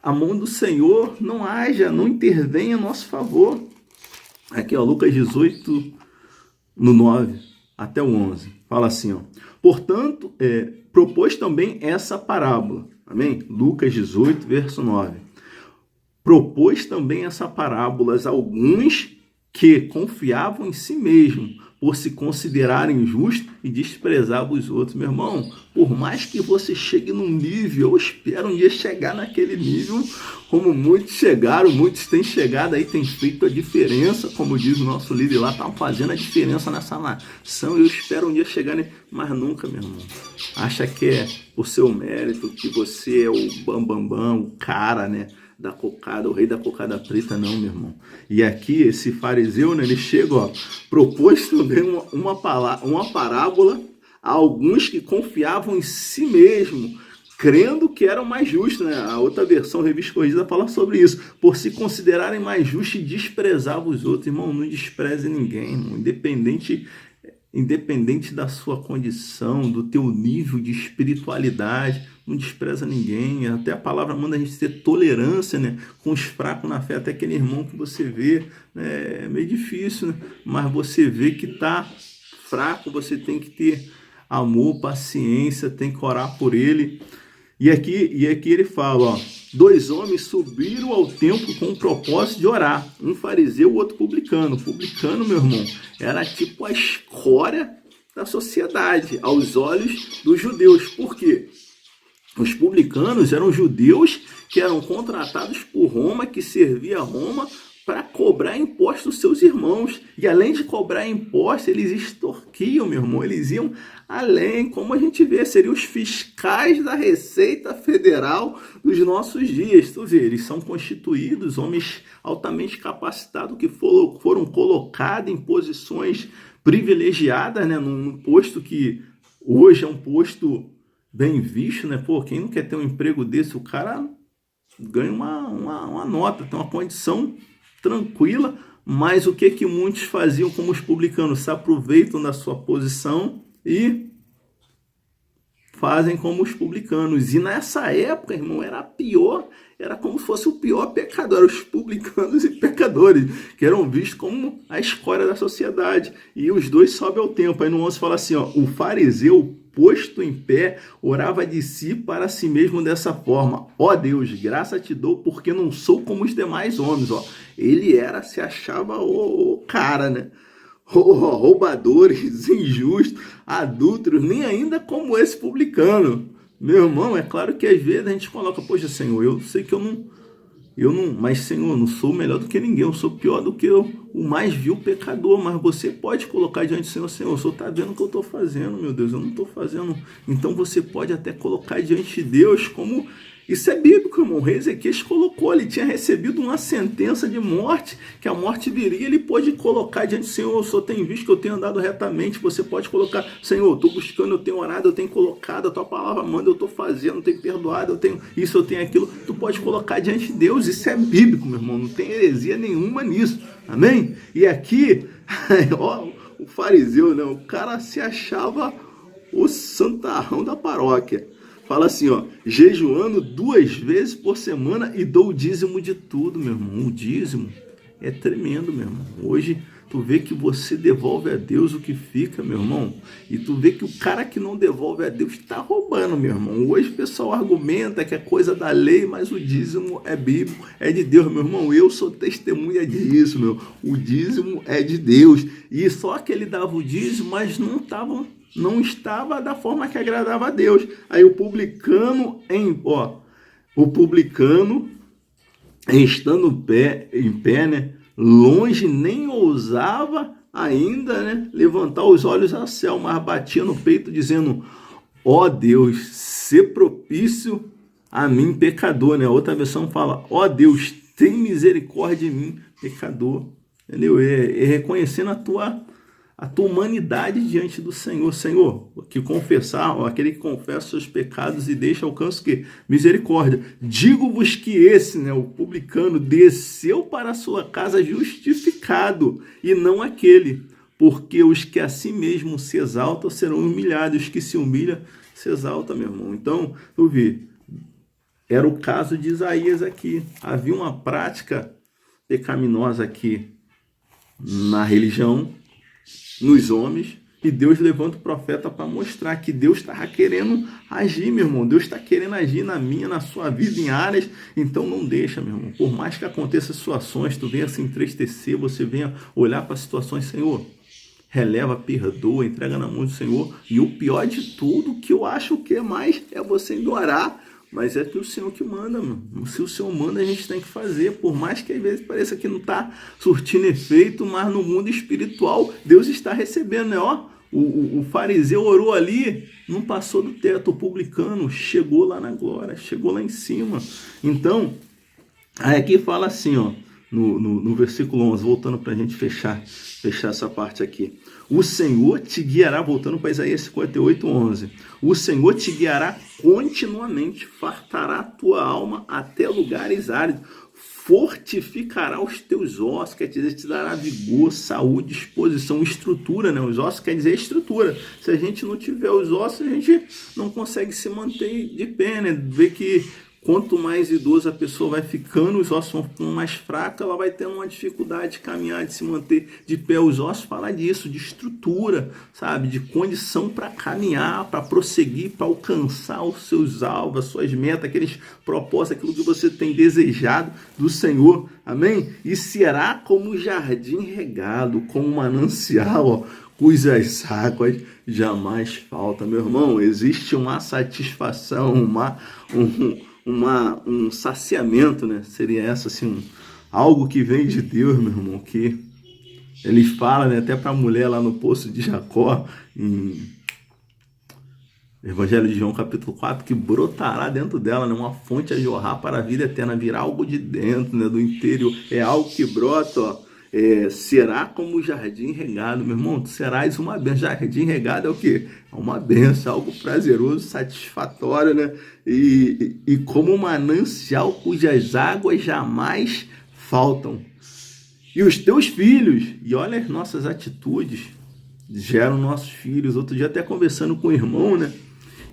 a mão do Senhor não haja, não intervenha a nosso favor. Aqui, ó, Lucas 18, no 9 até o 11. Fala assim, ó. Portanto, propôs também essa parábola. Amém? Lucas 18, verso 9. Propôs também essa parábola a alguns que confiavam em si mesmos, por se considerarem justos e desprezavam os outros. Meu irmão, por mais que você chegue num nível, eu espero um dia chegar naquele nível, como muitos chegaram, muitos têm chegado aí, têm feito a diferença, como diz o nosso líder lá, estão fazendo a diferença nessa nação. Eu espero um dia chegar, mas nunca, meu irmão. Acha que é o seu mérito, que você é o bambambam, o cara, né? Da cocada, o rei da cocada preta, não, meu irmão. E aqui, esse fariseu, né, ele chega, ó, propôs também uma parábola a alguns que confiavam em si mesmo, crendo que eram mais justos, né? A outra versão, Revista Corrigida, fala sobre isso. Por se considerarem mais justos e desprezavam os outros. Irmão, não despreze ninguém, irmão. Independente da sua condição, do teu nível de espiritualidade, não despreza ninguém. Até a palavra manda a gente ter tolerância, né, com os fracos na fé. Até aquele irmão que você vê, né, é meio difícil, né, mas você vê que está fraco, você tem que ter amor, paciência, tem que orar por ele. E aqui ele fala, ó, 2 homens subiram ao templo com o propósito de orar, um fariseu e o outro publicano. O publicano, meu irmão, era tipo a escória da sociedade, aos olhos dos judeus. Por quê? Os publicanos eram judeus que eram contratados por Roma, que servia a Roma para cobrar impostos dos seus irmãos. E além de cobrar impostos, eles extorquiam, meu irmão. Eles iam além, como a gente vê, seriam os fiscais da Receita Federal dos nossos dias. Tu vê, eles são constituídos, homens altamente capacitados que foram colocados em posições privilegiadas, né, num posto que hoje é um posto bem visto, né? Pô, quem não quer ter um emprego desse? O cara ganha uma nota, tem uma condição tranquila, mas o que muitos faziam como os publicanos? Se aproveitam da sua posição e fazem como os publicanos. E nessa época, irmão, era pior, era como se fosse o pior pecador, os publicanos e pecadores, que eram vistos como a escória da sociedade. E os dois sobem ao templo. Aí no 11 fala assim, ó, o fariseu, posto em pé, orava de si para si mesmo dessa forma: ó Deus, graça te dou, porque não sou como os demais homens. Ó, ele se achava o cara, né? Roubadores, injustos, adúlteros, nem ainda como esse publicano. Meu irmão, é claro que às vezes a gente coloca, poxa, Senhor, eu sei que eu não, mas Senhor, eu não sou melhor do que ninguém, eu sou pior do que o mais vil pecador, mas você pode colocar diante do Senhor, Senhor, o Senhor está vendo o que eu estou fazendo, meu Deus, eu não estou fazendo. Então você pode até colocar diante de Deus como... Isso é bíblico, irmão. O rei Ezequias colocou, ele tinha recebido uma sentença de morte, que a morte viria, ele pôde colocar diante do Senhor, o Senhor tem visto que eu tenho andado retamente, você pode colocar, Senhor, eu estou buscando, eu tenho orado, eu tenho colocado, a tua palavra manda, eu estou fazendo, eu tenho perdoado, eu tenho isso, eu tenho aquilo, tu pode colocar diante de Deus, isso é bíblico, meu irmão, não tem heresia nenhuma nisso, amém? E aqui, ó, o fariseu, né, o cara se achava o santarrão da paróquia. Fala assim, ó, jejuando 2 vezes por semana e dou o dízimo de tudo, meu irmão. O dízimo é tremendo, meu irmão. Hoje tu vê que você devolve a Deus o que fica, meu irmão. E tu vê que o cara que não devolve a Deus está roubando, meu irmão. Hoje o pessoal argumenta que é coisa da lei, mas o dízimo é bíblico, é de Deus, meu irmão. Eu sou testemunha disso, meu. O dízimo é de Deus. E só que ele dava o dízimo, mas não estava da forma que agradava a Deus. Aí o publicano, estando em pé, né, longe, nem ousava ainda, né, levantar os olhos ao céu, mas batia no peito dizendo: ó Deus, sê propício a mim, pecador, né? Outra versão fala: ó Deus, tem misericórdia de mim, pecador. Entendeu? É reconhecendo a tua humanidade diante do Senhor. Senhor, aquele que confessa seus pecados e deixa alcança o quê? Misericórdia. Digo-vos que esse, né, o publicano, desceu para a sua casa justificado, e não aquele, porque os que a si mesmo se exaltam serão humilhados, os que se humilham se exaltam, meu irmão. Então, tu vê, era o caso de Isaías aqui. Havia uma prática pecaminosa aqui na religião, nos homens, e Deus levanta o profeta para mostrar que Deus estava querendo agir, meu irmão. Deus está querendo agir na minha, na sua vida, em áreas. Então não deixa, meu irmão. Por mais que aconteça situações, tu venha se entristecer, você venha olhar para situações, Senhor, releva, perdoa, entrega na mão do Senhor. E o pior de tudo, que eu acho que é mais, é você indo orar. Mas é que o Senhor que manda, mano. Se o Senhor manda, a gente tem que fazer. Por mais que às vezes pareça que não está surtindo efeito, mas no mundo espiritual, Deus está recebendo, né? Ó, o fariseu orou ali, não passou do teto. O publicano chegou lá na glória, chegou lá em cima. Então, aí aqui fala assim, ó, no versículo 11, voltando para a gente fechar essa parte aqui. O Senhor te guiará, voltando para Isaías 58, 11. O Senhor te guiará continuamente, fartará a tua alma até lugares áridos, fortificará os teus ossos, quer dizer, te dará vigor, saúde, disposição, estrutura, né? Os ossos quer dizer estrutura. Se a gente não tiver os ossos, a gente não consegue se manter de pé, né? Vê que quanto mais idosa a pessoa vai ficando, os ossos vão ficando mais fracos, ela vai tendo uma dificuldade de caminhar, de se manter de pé. Os ossos falam disso, de estrutura, sabe? De condição para caminhar, para prosseguir, para alcançar os seus alvos, as suas metas, aqueles propósitos, aquilo que você tem desejado do Senhor. Amém? E será como um jardim regado, como um manancial, ó, cujas águas jamais faltam. Meu irmão, existe uma satisfação, um saciamento, né? Seria essa, assim, algo que vem de Deus, meu irmão, que ele fala, né, até para a mulher lá no poço de Jacó, em Evangelho de João, capítulo 4, que brotará dentro dela, né, uma fonte a jorrar para a vida eterna, virá algo de dentro, né, do interior, é algo que brota, ó. Será como o jardim regado, meu irmão, tu serás uma bênção. Jardim regado é o quê? É uma bênção, algo prazeroso, satisfatório, né? E como um manancial cujas águas jamais faltam. E os teus filhos, e olha as nossas atitudes, geram nossos filhos. Outro dia até conversando com o irmão, né?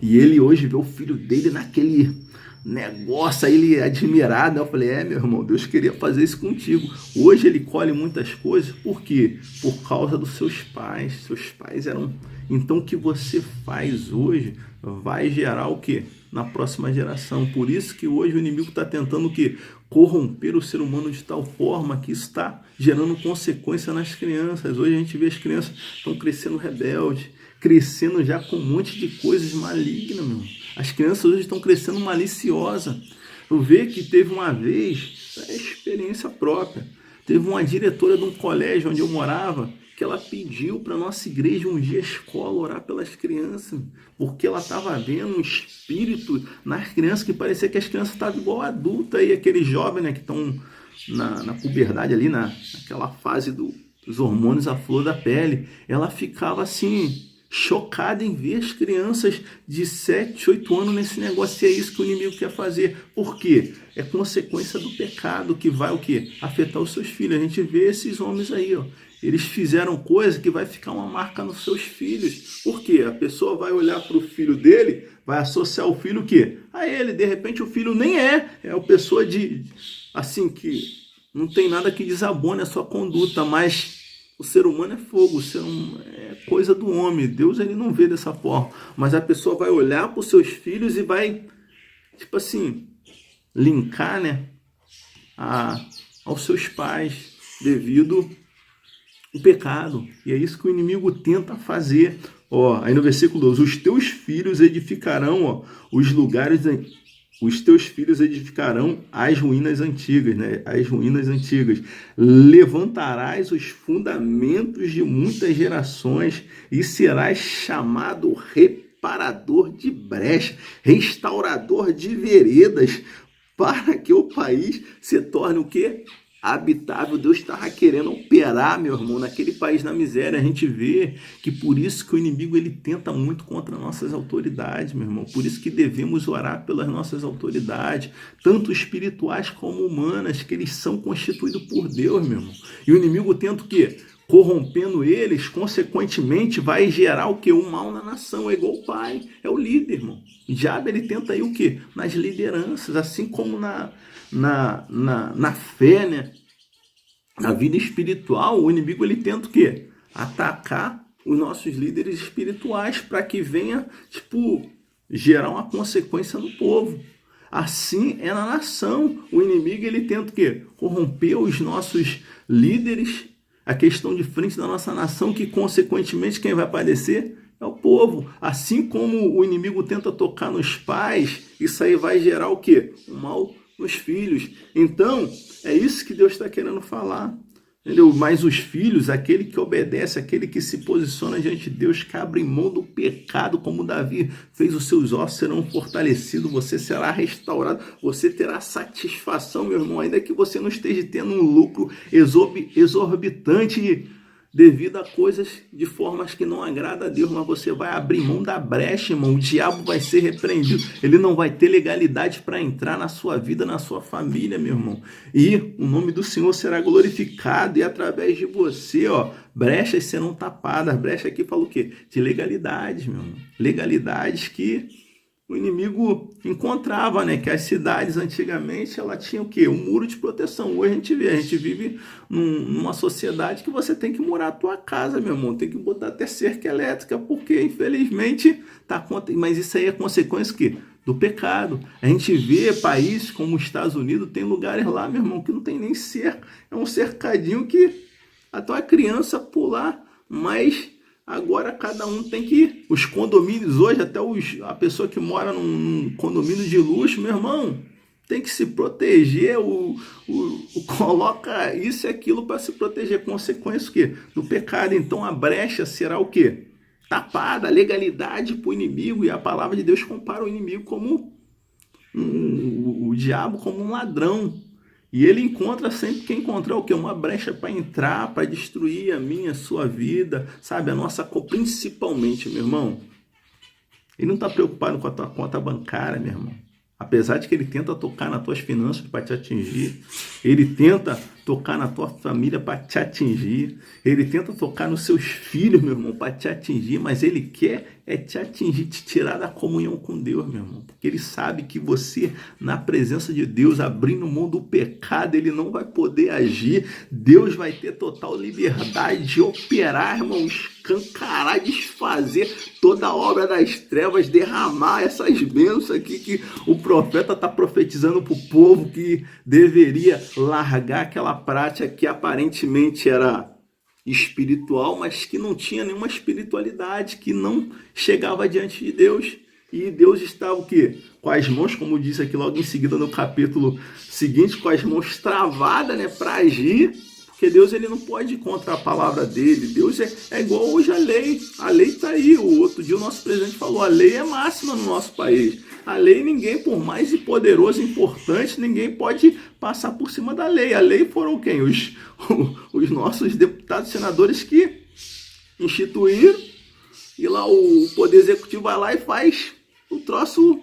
E ele hoje vê o filho dele naquele negócio, aí ele é admirado. Eu falei, meu irmão, Deus queria fazer isso contigo. Hoje ele colhe muitas coisas, por quê? Por causa dos seus pais. Seus pais eram... Então o que você faz hoje vai gerar o quê? Na próxima geração. Por isso que hoje o inimigo está tentando o quê? Corromper o ser humano de tal forma que isso está gerando consequência nas crianças. Hoje a gente vê as crianças estão crescendo rebeldes, crescendo já com um monte de coisas malignas, meu. As crianças hoje estão crescendo maliciosa. Eu vejo que teve uma vez, é experiência própria, teve uma diretora de um colégio onde eu morava, que ela pediu para a nossa igreja um dia a escola orar pelas crianças, porque ela estava vendo um espírito nas crianças que parecia que as crianças estavam igual adulta, e aqueles jovens, né, que estão na puberdade ali, naquela fase dos hormônios à flor da pele. Ela ficava assim, chocada em ver as crianças de 7, 8 anos nesse negócio. E é isso que o inimigo quer fazer. Por quê? É consequência do pecado que vai o quê? Afetar os seus filhos. A gente vê esses homens aí, ó. Eles fizeram coisa que vai ficar uma marca nos seus filhos. Por quê? A pessoa vai olhar para o filho dele, vai associar o filho o quê? A ele. De repente o filho nem é uma pessoa assim, que não tem nada que desabone a sua conduta, mas o ser humano é fogo, o ser humano é coisa do homem. Deus, ele não vê dessa forma. Mas a pessoa vai olhar para os seus filhos e vai, tipo assim, linkar, né, aos seus pais devido ao pecado. E é isso que o inimigo tenta fazer. Ó, aí no versículo 12, os teus filhos edificarão, ó, os teus filhos edificarão as ruínas antigas, né? As ruínas antigas. Levantarás os fundamentos de muitas gerações e serás chamado reparador de brecha, restaurador de veredas, para que o país se torne o quê? Habitável. Deus estava querendo operar, meu irmão, naquele país na miséria. A gente vê que por isso que o inimigo ele tenta muito contra nossas autoridades, meu irmão. Por isso que devemos orar pelas nossas autoridades, tanto espirituais como humanas, que eles são constituídos por Deus, meu irmão. E o inimigo tenta o quê? Corrompendo eles, consequentemente, vai gerar o quê? O mal na nação. É igual o pai, é o líder, irmão. O diabo, ele tenta aí o quê? Nas lideranças, assim como na fé, né? Na vida espiritual, o inimigo ele tenta o quê? Atacar os nossos líderes espirituais para que venha, gerar uma consequência no povo. Assim é na nação. O inimigo ele tenta o quê? Corromper os nossos líderes, a questão de frente da nossa nação, que consequentemente quem vai padecer é o povo. Assim como o inimigo tenta tocar nos pais, isso aí vai gerar o quê? O mal nos filhos. Então, é isso que Deus está querendo falar. Entendeu? Mas os filhos, aquele que obedece, aquele que se posiciona diante de Deus, que abre mão do pecado, como Davi fez, os seus ossos serão fortalecidos, você será restaurado, você terá satisfação, meu irmão, ainda que você não esteja tendo um lucro exorbitante devido a coisas de formas que não agrada a Deus, mas você vai abrir mão da brecha, irmão. O diabo vai ser repreendido, ele não vai ter legalidade para entrar na sua vida, na sua família, meu irmão. E o nome do Senhor será glorificado, e através de você, ó, brechas serão tapadas. Brecha aqui fala o quê? De legalidades, meu irmão. Legalidades que o inimigo encontrava, né? Que as cidades antigamente ela tinha o quê? Um muro de proteção. Hoje a gente vive numa sociedade que você tem que morar a tua casa, meu irmão. Tem que botar até cerca elétrica, porque infelizmente tá. Mas isso aí é consequência que do pecado. A gente vê países como os Estados Unidos, tem lugares lá, meu irmão, que não tem nem cerca. É um cercadinho que até a criança pular, mas agora cada um tem que ir. Os condomínios hoje, até a pessoa que mora num condomínio de luxo, meu irmão, tem que se proteger, coloca isso e aquilo para se proteger. Consequência o quê? Do pecado. Então a brecha será o quê? Tapada, legalidade para o inimigo, e a palavra de Deus compara o inimigo como o diabo como um ladrão. E ele encontra sempre que encontrar o quê? Uma brecha para entrar, para destruir a minha, a sua vida, sabe? A nossa, principalmente, meu irmão. Ele não está preocupado com a tua conta bancária, meu irmão. Apesar de que ele tenta tocar nas tuas finanças para te atingir, ele tenta tocar na tua família para te atingir, ele tenta tocar nos seus filhos, meu irmão, para te atingir, mas ele quer te atingir, te tirar da comunhão com Deus, meu irmão, porque ele sabe que você, na presença de Deus, abrindo mão do pecado, ele não vai poder agir. Deus vai ter total liberdade de operar, irmão, escancarar, desfazer toda a obra das trevas, derramar essas bênçãos aqui que o profeta está profetizando para o povo, que deveria largar aquela prática que aparentemente era espiritual, mas que não tinha nenhuma espiritualidade, que não chegava diante de Deus. E Deus estava o quê? Com as mãos, como diz aqui logo em seguida no capítulo seguinte, com as mãos travadas, né, para agir, porque Deus ele não pode ir contra a palavra dele. Deus é igual hoje a lei está aí. O outro dia o nosso presidente falou, a lei é máxima no nosso país. A lei, ninguém, por mais poderoso e importante, ninguém pode passar por cima da lei. A lei foram quem? Os nossos deputados e senadores que instituíram, e lá o Poder Executivo vai lá e faz o troço.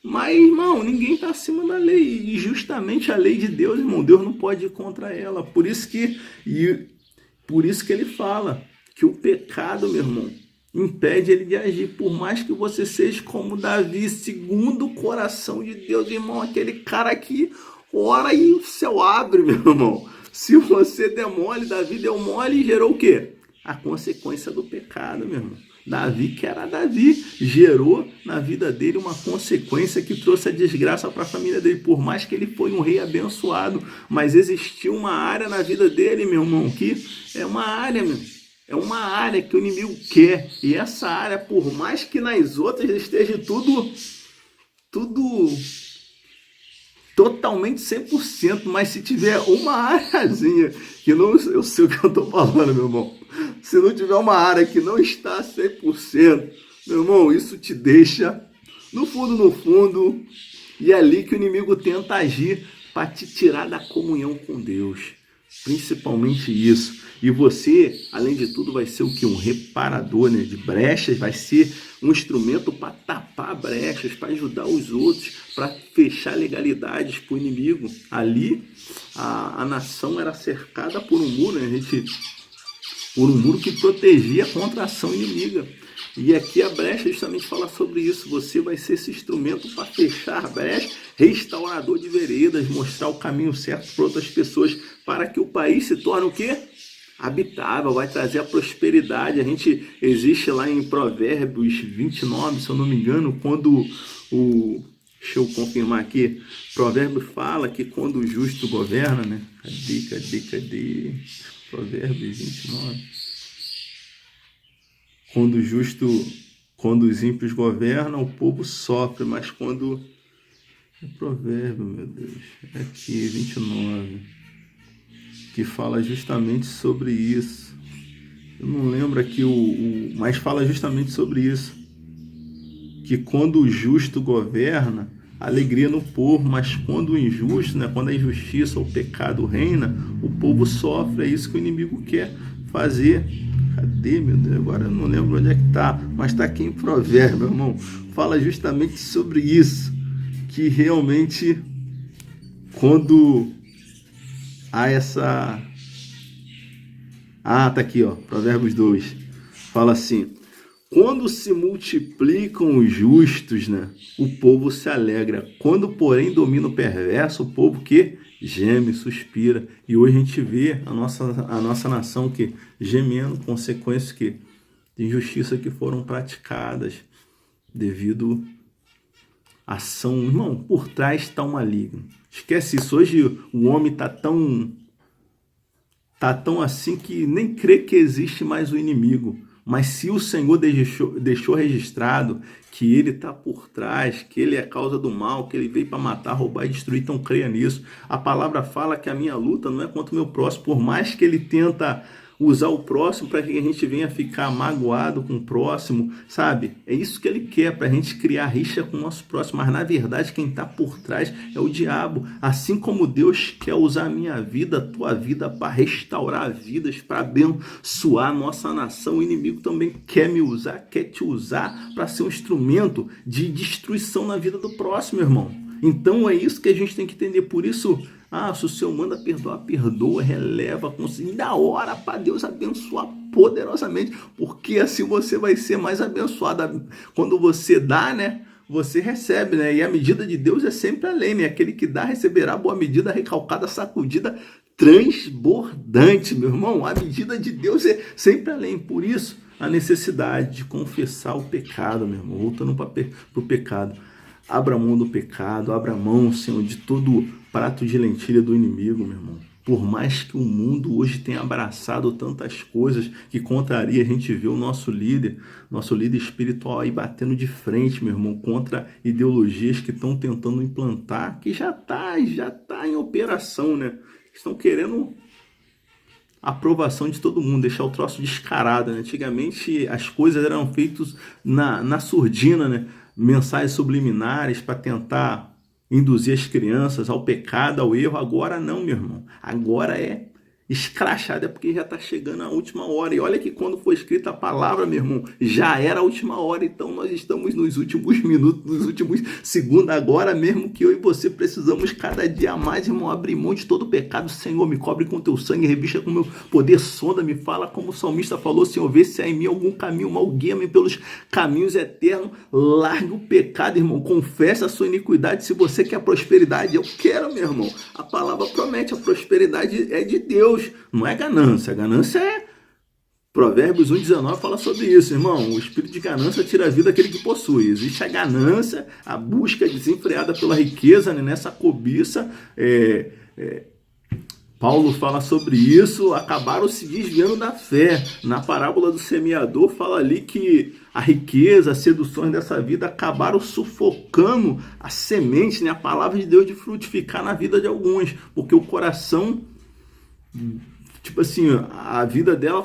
Mas, irmão, ninguém está acima da lei. E justamente a lei de Deus, irmão, Deus não pode ir contra ela. Por isso que ele fala que o pecado, meu irmão, impede ele de agir. Por mais que você seja como Davi, segundo o coração de Deus, irmão, aquele cara que ora e o céu abre, meu irmão. Se você der mole, Davi deu mole e gerou o quê? A consequência do pecado, meu irmão. Davi, que era Davi, gerou na vida dele uma consequência que trouxe a desgraça para a família dele. Por mais que ele foi um rei abençoado, mas existiu uma área na vida dele, meu irmão, que é uma área, meu. É uma área que o inimigo quer. E essa área, por mais que nas outras esteja tudo totalmente 100%, mas se tiver uma áreazinha que não, eu sei o que eu estou falando, meu irmão. Se não tiver uma área que não está 100%, meu irmão, isso te deixa no fundo, e é ali que o inimigo tenta agir para te tirar da comunhão com Deus. Principalmente isso. E você, além de tudo, vai ser o que? Um reparador, né, de brechas, vai ser um instrumento para tapar brechas, para ajudar os outros, para fechar legalidades para o inimigo. Ali, a nação era cercada por um muro, né, por um muro que protegia contra a ação inimiga. E aqui a brecha justamente fala sobre isso. Você vai ser esse instrumento para fechar a brecha, restaurador de veredas, mostrar o caminho certo para outras pessoas, para que o país se torne o quê? Habitável, vai trazer a prosperidade. Existe lá em Provérbios 29, se eu não me engano, quando deixa eu confirmar aqui, Provérbios fala que quando o justo governa, né? Cadê? Provérbios 29. Quando os ímpios governam, o povo sofre, mas quando... É provérbio, meu Deus. Aqui, 29. que fala justamente sobre isso. Eu não lembro aqui mas fala justamente sobre isso. Que quando o justo governa, alegria no povo, mas quando o injusto, né, quando a injustiça ou o pecado reina, o povo sofre. É isso que o inimigo quer fazer. Cadê, meu Deus? Agora eu não lembro onde é que tá, mas tá aqui em Provérbios, meu irmão. Fala justamente sobre isso, que realmente quando há essa... tá aqui, ó, Provérbios 2. Fala assim: quando se multiplicam os justos, né, o povo se alegra. Quando, porém, domina o perverso, o povo que geme, suspira. E hoje a gente vê a nossa nação que gemendo, consequências que de injustiça que foram praticadas devido à ação. Irmão, por trás está um maligno. Esquece isso. Hoje o homem está tão assim que nem crê que existe mais o inimigo. Mas se o Senhor deixou registrado que Ele está por trás, que Ele é a causa do mal, que Ele veio para matar, roubar e destruir, então creia nisso. A palavra fala que a minha luta não é contra o meu próximo, por mais que Ele tenta usar o próximo para que a gente venha ficar magoado com o próximo, sabe? É isso que Ele quer, para a gente criar rixa com o nosso próximo, mas na verdade quem está por trás é o diabo. Assim como Deus quer usar a minha vida, a tua vida, para restaurar vidas, para abençoar a nossa nação, o inimigo também quer me usar, quer te usar para ser um instrumento de destruição na vida do próximo, irmão. Então é isso que a gente tem que entender. Por isso, se o Senhor manda perdoar, perdoa, releva, e da hora para Deus abençoar poderosamente, porque assim você vai ser mais abençoado. Quando você dá, né, você recebe, né? E a medida de Deus é sempre além, né? Aquele que dá receberá boa medida, recalcada, sacudida, transbordante, meu irmão. A medida de Deus é sempre além. Por isso, a necessidade de confessar o pecado, meu irmão. Voltando para o pecado. Abra mão do pecado, abra mão, Senhor, de todo prato de lentilha do inimigo, meu irmão. Por mais que o mundo hoje tenha abraçado tantas coisas que contraria, a gente vê o nosso líder espiritual aí batendo de frente, meu irmão, contra ideologias que estão tentando implantar, que já tá em operação, né? Estão querendo a aprovação de todo mundo, deixar o troço descarado, né? Antigamente as coisas eram feitas na surdina, né? Mensagens subliminares para tentar induzir as crianças ao pecado, ao erro. Agora não, meu irmão. Agora é escrachado, é porque já está chegando a última hora. E olha que quando foi escrita a palavra, meu irmão, já era a última hora. Então nós estamos nos últimos minutos, nos últimos segundos. Agora mesmo que eu e você precisamos cada dia mais, irmão, abrir mão de todo pecado. Senhor, me cobre com teu sangue, revista com meu poder, sonda, me fala como o salmista falou, Senhor, vê se há em mim algum caminho mal, guia-me pelos caminhos eternos, larga o pecado, irmão, confessa a sua iniquidade. Se você quer prosperidade, eu quero, meu irmão. A palavra promete, a prosperidade é de Deus. Não é ganância, a ganância é... Provérbios 1,19 fala sobre isso, irmão. O espírito de ganância tira a vida daquele que possui. Existe a ganância, a busca desenfreada pela riqueza, né? Nessa cobiça. Paulo fala sobre isso, acabaram se desviando da fé. Na parábola do semeador fala ali que a riqueza, as seduções dessa vida acabaram sufocando a semente, né? A palavra de Deus de frutificar na vida de alguns, porque o coração... Tipo assim, a vida dela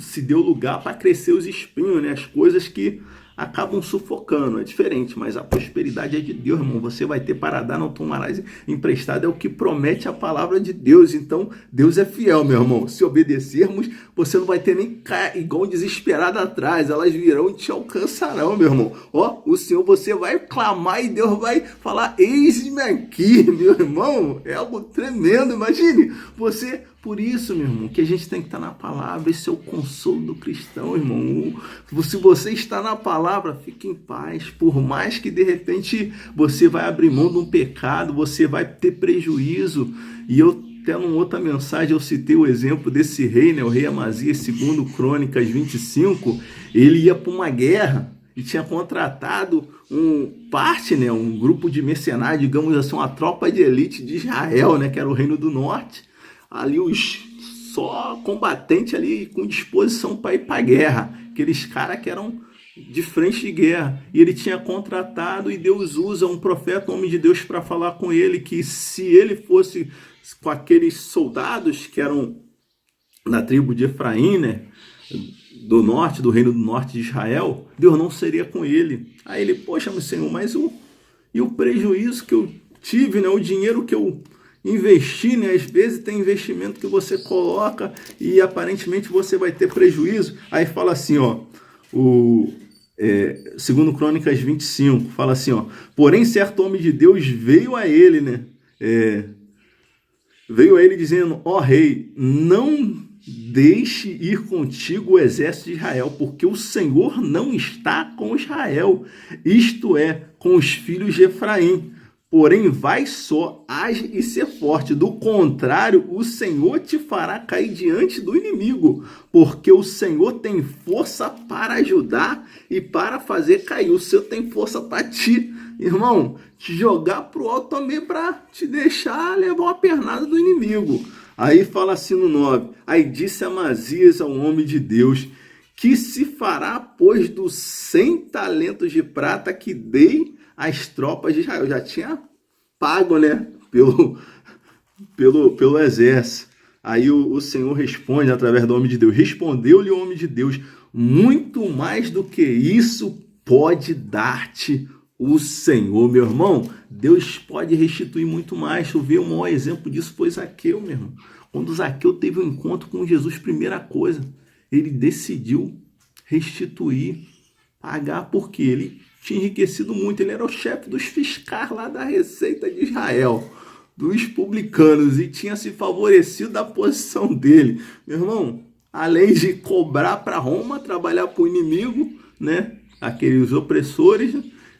se deu lugar para crescer os espinhos, né? As coisas que acabam sufocando, é diferente, mas a prosperidade é de Deus, irmão. Você vai ter para dar, não tomarás emprestado, é o que promete a palavra de Deus. Então, Deus é fiel, meu irmão. Se obedecermos, você não vai ter nem igual desesperado atrás, elas virão e te alcançarão, meu irmão. O Senhor, você vai clamar e Deus vai falar, eis-me aqui, meu irmão. É algo tremendo, imagine, você... Por isso, meu irmão, que a gente tem que estar na palavra. Esse é o consolo do cristão, irmão. Se você está na palavra, fique em paz. Por mais que, de repente, você vai abrir mão de um pecado, você vai ter prejuízo. E eu, até numa outra mensagem, eu citei o exemplo desse rei, né? O rei Amazias, segundo Crônicas 25. Ele ia para uma guerra e tinha contratado um grupo de mercenários, digamos assim, uma tropa de elite de Israel, né? Que era o Reino do Norte. Ali só combatente ali com disposição para ir para a guerra. Aqueles caras que eram de frente de guerra. E ele tinha contratado, e Deus usa um profeta, um homem de Deus, para falar com ele que se ele fosse com aqueles soldados que eram da tribo de Efraim, né? Do norte, do reino do norte de Israel, Deus não seria com ele. Aí ele, poxa, meu Senhor, mas e o prejuízo que eu tive, né? O dinheiro que eu investi, né? Às vezes tem investimento que você coloca e aparentemente você vai ter prejuízo. Aí fala assim, ó, segundo Crônicas 25, fala assim, ó, porém certo homem de Deus veio a ele, né? Veio a ele dizendo, ó rei, não deixe ir contigo o exército de Israel, porque o Senhor não está com Israel, isto é, com os filhos de Efraim. Porém, vai só, age e ser forte. Do contrário, o Senhor te fará cair diante do inimigo, porque o Senhor tem força para ajudar e para fazer cair. O Senhor tem força para te, irmão, te jogar para o alto também, para te deixar levar uma pernada do inimigo. Aí fala assim no 9, aí disse Amazias ao homem de Deus, que se fará, pois, dos 100 talentos de prata que dei às tropas de Israel? Já tinha pago, né, pelo exército. Aí o Senhor responde através do homem de Deus. Respondeu-lhe o homem de Deus, muito mais do que isso pode dar-te o Senhor, meu irmão. Deus pode restituir muito mais. Tu vê, o maior exemplo disso foi Zaqueu, meu irmão. Quando Zaqueu teve um encontro com Jesus, primeira coisa, ele decidiu restituir, pagar, porque ele tinha enriquecido muito. Ele era o chefe dos fiscais lá da Receita de Israel, dos publicanos, e tinha se favorecido da posição dele. Meu irmão, além de cobrar para Roma, trabalhar para o inimigo, né? Aqueles opressores,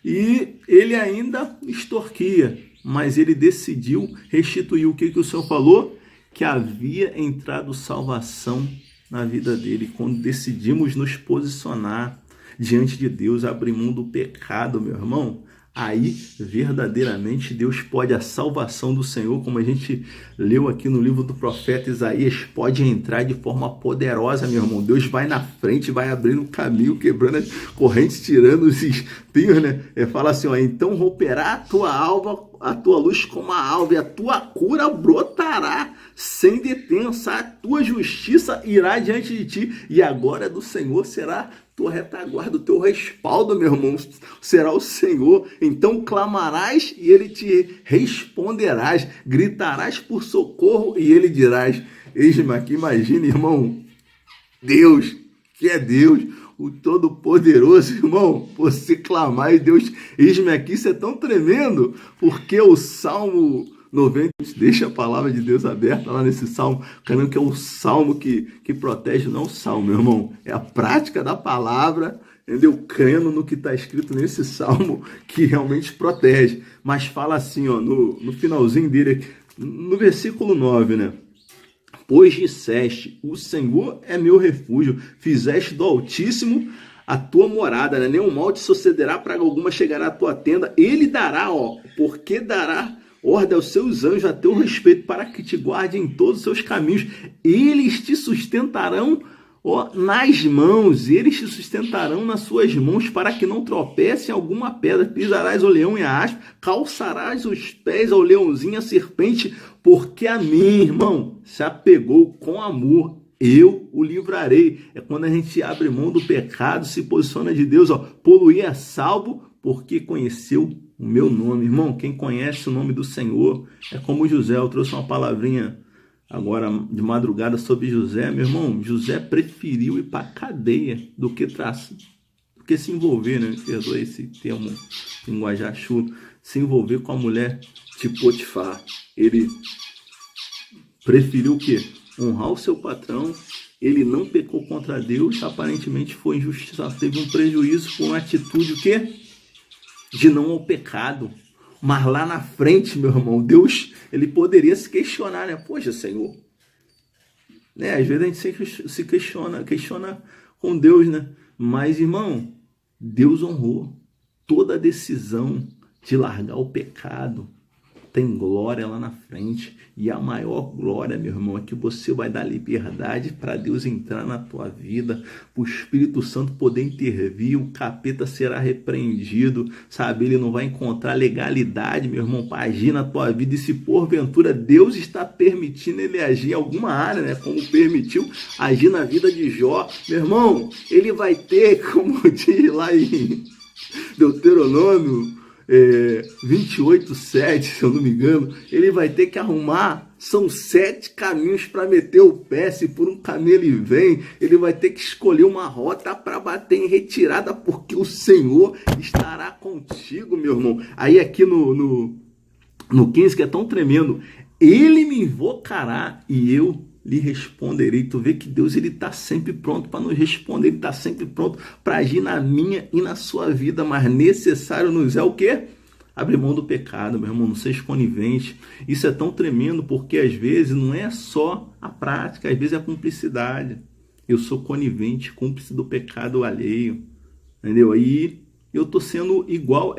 e ele ainda extorquia, mas ele decidiu restituir. O que o Senhor falou? Que havia entrado salvação na vida dele. Quando decidimos nos posicionar diante de Deus, abrir mão do pecado, meu irmão, aí verdadeiramente Deus pode, a salvação do Senhor, como a gente leu aqui no livro do profeta Isaías, pode entrar de forma poderosa, meu irmão. Deus vai na frente, vai abrindo o caminho, quebrando as correntes, tirando os espinhos, né? Fala assim, ó, então romperá a tua luz como a alva, e a tua cura brotará sem detença, a tua justiça irá diante de ti, e a glória do Senhor será tua retaguarda, o teu respaldo, meu irmão, será o Senhor. Então clamarás e ele te responderás, gritarás por socorro e ele dirás, eis-me aqui. Imagina, irmão, Deus, que é Deus, o Todo-Poderoso, irmão, você clamar e Deus, eis-me aqui, isso é tão tremendo, porque o Salmo 90, deixa a palavra de Deus aberta lá nesse salmo, caramba, que é o salmo que protege, não o salmo, meu irmão, é a prática da palavra, entendeu? Crendo no que está escrito nesse salmo, que realmente protege. Mas fala assim, ó, no finalzinho dele, no versículo 9, né? Pois disseste, o Senhor é meu refúgio, fizeste do Altíssimo a tua morada, né? Nenhum mal te sucederá, praga alguma chegará à tua tenda, ele dará, ó, porque dará ordem aos seus anjos a teu respeito, para que te guarde em todos os seus caminhos. Eles te sustentarão, ó, nas mãos, eles te sustentarão nas suas mãos, para que não tropece em alguma pedra. Pisarás o leão e a aspa, calçarás os pés ao leãozinho e à serpente, porque a mim, irmão, se apegou com amor, eu o livrarei. É quando a gente abre mão do pecado, se posiciona de Deus, ó, poluir é salvo, porque conheceu o meu nome. Irmão, quem conhece o nome do Senhor é como José. Eu trouxe uma palavrinha agora de madrugada sobre José. Meu irmão, José preferiu ir para a cadeia do que se envolver, né? Perdoa esse termo, linguajar chulo, se envolver com a mulher de Potifar. Ele preferiu o quê? Honrar o seu patrão. Ele não pecou contra Deus, aparentemente foi injustiçado, teve um prejuízo por uma atitude o quê? De não ao pecado. Mas lá na frente, meu irmão, Deus, ele poderia se questionar, né? Poxa, Senhor, né? Às vezes a gente se questiona com Deus, né? Mas, irmão, Deus honrou toda a decisão de largar o pecado, tem glória lá na frente. E a maior glória, meu irmão, é que você vai dar liberdade para Deus entrar na tua vida, para o Espírito Santo poder intervir, o capeta será repreendido, sabe? Ele não vai encontrar legalidade, meu irmão, para agir na tua vida. E se porventura Deus está permitindo ele agir em alguma área, né? Como permitiu agir na vida de Jó, meu irmão, ele vai ter, como diz lá em Deuteronômio 28:7, se eu não me engano, ele vai ter que arrumar, são 7 caminhos para meter o pé. Se por um caminho ele vem, ele vai ter que escolher uma rota para bater em retirada, porque o Senhor estará contigo, meu irmão. Aí aqui no 15, que é tão tremendo, ele me invocará e eu lhe responderei. Tu vê que Deus, ele está sempre pronto para nos responder, ele está sempre pronto para agir na minha e na sua vida, mas necessário nos é o quê? Abrir mão do pecado, meu irmão, não seja conivente. Isso é tão tremendo, porque às vezes não é só a prática, às vezes é a cumplicidade. Eu sou conivente, cúmplice do pecado alheio, entendeu? Aí eu estou sendo igual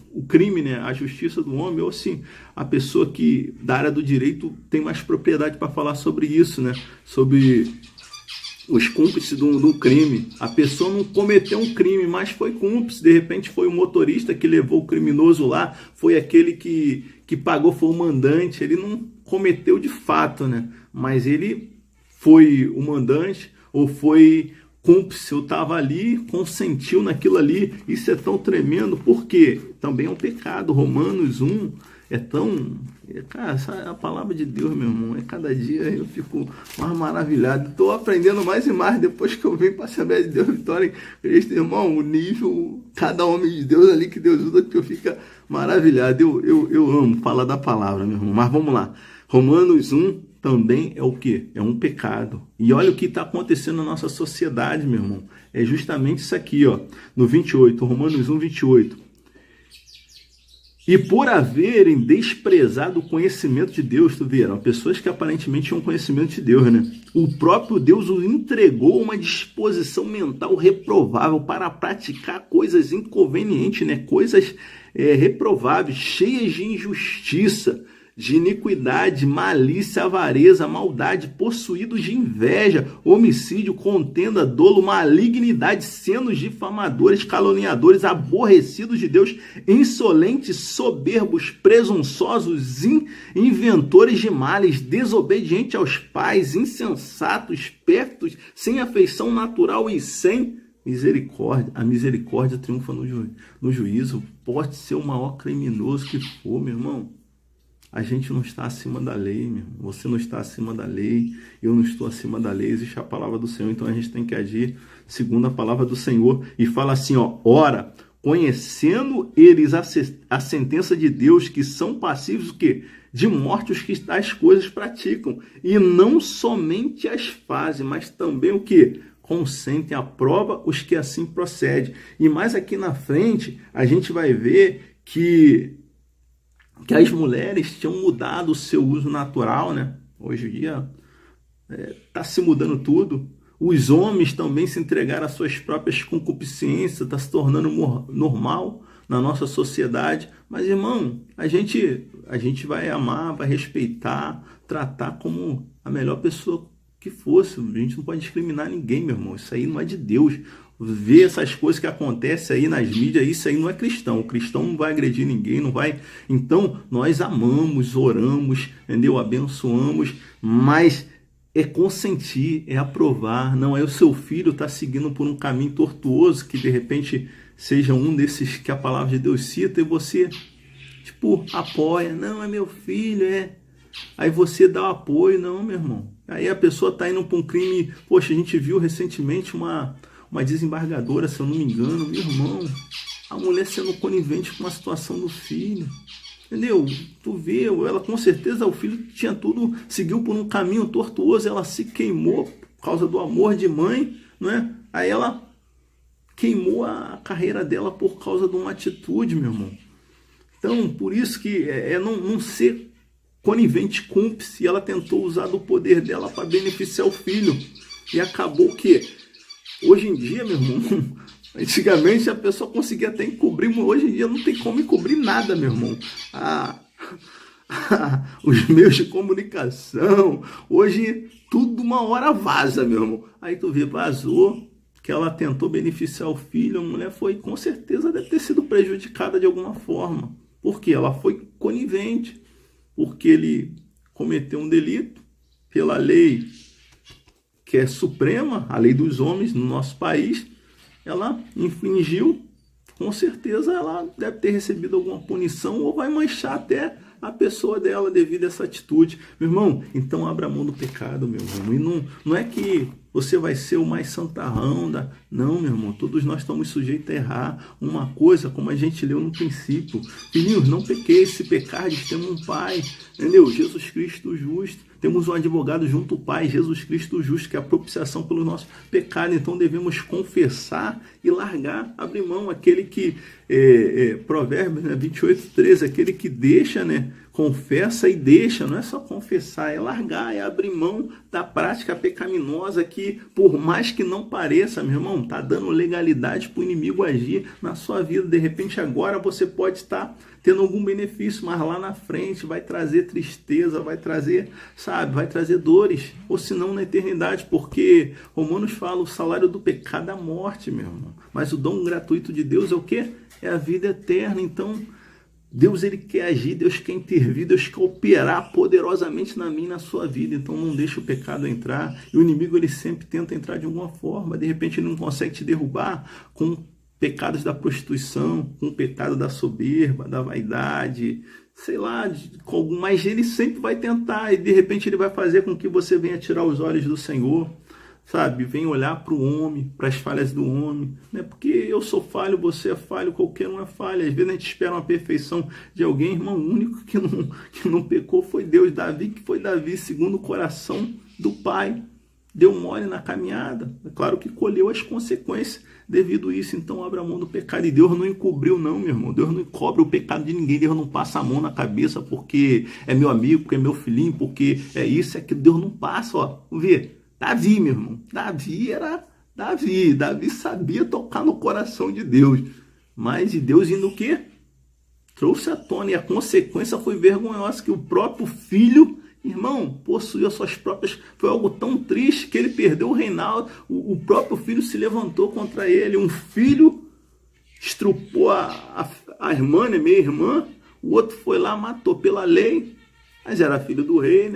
o crime, né? A justiça do homem, ou assim, a pessoa que da área do direito tem mais propriedade para falar sobre isso, né? Sobre os cúmplices do crime. A pessoa não cometeu um crime, mas foi cúmplice. De repente foi o motorista que levou o criminoso lá, foi aquele que pagou, foi o mandante. Ele não cometeu de fato, né? Mas ele foi o mandante ou foi cúmplice, eu estava ali, consentiu naquilo ali. Isso é tão tremendo, porque também é um pecado. Romanos 1 é tão... Cara, essa é a palavra de Deus, meu irmão. Cada dia eu fico mais maravilhado. Estou aprendendo mais e mais depois que eu venho para a Assembleia de Deus Vitória em Cristo, irmão. O nível, cada homem de Deus ali que Deus usa, que eu fico maravilhado. Eu amo falar da palavra, meu irmão. Mas vamos lá. Romanos 1 também é o quê? É um pecado. E olha o que está acontecendo na nossa sociedade, meu irmão. É justamente isso aqui, ó. No 28, Romanos 1, 28. E por haverem desprezado o conhecimento de Deus, tu vê, eram pessoas que aparentemente tinham conhecimento de Deus, né? O próprio Deus os entregou uma disposição mental reprovável para praticar coisas inconvenientes, né? Coisas reprováveis, cheias de injustiça, de iniquidade, malícia, avareza, maldade, possuídos de inveja, homicídio, contenda, dolo, malignidade, sendo difamadores, caluniadores, aborrecidos de Deus, insolentes, soberbos, presunçosos, inventores de males, desobedientes aos pais, insensatos, pertos, sem afeição natural e sem misericórdia. A misericórdia triunfa no juízo. Pode ser o maior criminoso que for, meu irmão. A gente não está acima da lei, meu irmão. Você não está acima da lei, eu não estou acima da lei, existe a palavra do Senhor, então a gente tem que agir segundo a palavra do Senhor. E fala assim, ó, ora, conhecendo eles a sentença de Deus, que são passíveis o quê? De morte os que tais coisas praticam, e não somente as fazem, mas também o quê? Consentem à prova os que assim procedem. E mais aqui na frente, a gente vai ver que as mulheres tinham mudado o seu uso natural, né? Hoje em dia está se mudando tudo. Os homens também se entregaram às suas próprias concupiscências, está se tornando normal na nossa sociedade. Mas, irmão, a gente vai amar, vai respeitar, tratar como a melhor pessoa que fosse. A gente não pode discriminar ninguém, meu irmão. Isso aí não é de Deus. Ver essas coisas que acontecem aí nas mídias, isso aí não é cristão. O cristão não vai agredir ninguém, não vai. Então, nós amamos, oramos, entendeu? Abençoamos, mas é consentir, é aprovar. Não é o seu filho estar seguindo por um caminho tortuoso, que de repente seja um desses que a palavra de Deus cita, e você, apoia. Não, é meu filho, Aí você dá o apoio. Não, meu irmão. Aí a pessoa está indo para um crime. Poxa, a gente viu recentemente uma desembargadora, se eu não me engano, meu irmão, a mulher sendo conivente com a situação do filho, entendeu? Tu vê, ela com certeza, o filho tinha tudo, seguiu por um caminho tortuoso, ela se queimou por causa do amor de mãe, não é? Aí ela queimou a carreira dela por causa de uma atitude, meu irmão. Então, por isso que não ser conivente, cúmplice, e ela tentou usar do poder dela para beneficiar o filho, e acabou que hoje em dia, meu irmão, antigamente a pessoa conseguia até encobrir, hoje em dia não tem como encobrir nada, meu irmão. os meios de comunicação. Hoje, tudo uma hora vaza, meu irmão. Aí tu vê, vazou, que ela tentou beneficiar o filho, a mulher foi, com certeza, deve ter sido prejudicada de alguma forma. Por quê? Ela foi conivente, porque ele cometeu um delito pela lei que é suprema, a lei dos homens no nosso país, ela infringiu, com certeza ela deve ter recebido alguma punição ou vai manchar até a pessoa dela devido a essa atitude. Meu irmão, então abra mão do pecado, meu irmão. E não é que você vai ser o mais santarrão da... Não, meu irmão, todos nós estamos sujeitos a errar. Uma coisa, como a gente leu no princípio, filhinhos, não pequeis, se pecardes, temos um Pai, entendeu? Jesus Cristo justo. Temos um advogado junto ao Pai, Jesus Cristo justo, que é a propiciação pelo nosso pecado. Então devemos confessar e largar, abrir mão. Aquele que, Provérbios 28:13, aquele que deixa, confessa e deixa, não é só confessar, é largar, é abrir mão da prática pecaminosa que, por mais que não pareça, meu irmão, está dando legalidade para o inimigo agir na sua vida. De repente agora você pode estar tendo algum benefício, mas lá na frente vai trazer tristeza, vai trazer, vai trazer dores, ou se não na eternidade, porque Romanos fala, o salário do pecado é a morte, meu irmão, mas o dom gratuito de Deus é o quê? É a vida eterna. Então Deus, ele quer agir, Deus quer intervir, Deus quer operar poderosamente na minha e na sua vida. Então não deixa o pecado entrar. E o inimigo, ele sempre tenta entrar de alguma forma. De repente ele não consegue te derrubar com pecados da prostituição, com o pecado da soberba, da vaidade, sei lá, mas ele sempre vai tentar, e de repente ele vai fazer com que você venha tirar os olhos do Senhor, vem olhar para o homem, para as falhas do homem, porque eu sou falho, você é falho, qualquer um é falho. Às vezes a gente espera uma perfeição de alguém, irmão. O único que não pecou foi Deus. Davi, que foi Davi segundo o coração do Pai, deu mole na caminhada, é claro que colheu as consequências devido a isso. Então abra mão do pecado, e Deus não encobriu não, meu irmão. Deus não encobre o pecado de ninguém, Deus não passa a mão na cabeça porque é meu amigo, porque é meu filhinho, porque é isso, é que Deus não passa, vamos ver. Davi, meu irmão, Davi sabia tocar no coração de Deus, mas de Deus indo o quê? Trouxe à tona, e a consequência foi vergonhosa, que o próprio filho, irmão, possuiu as suas próprias... Foi algo tão triste que ele perdeu o reinado. O próprio filho se levantou contra ele. Um filho estrupou a irmã, meia irmã. O outro foi lá, matou pela lei, mas era filho do rei,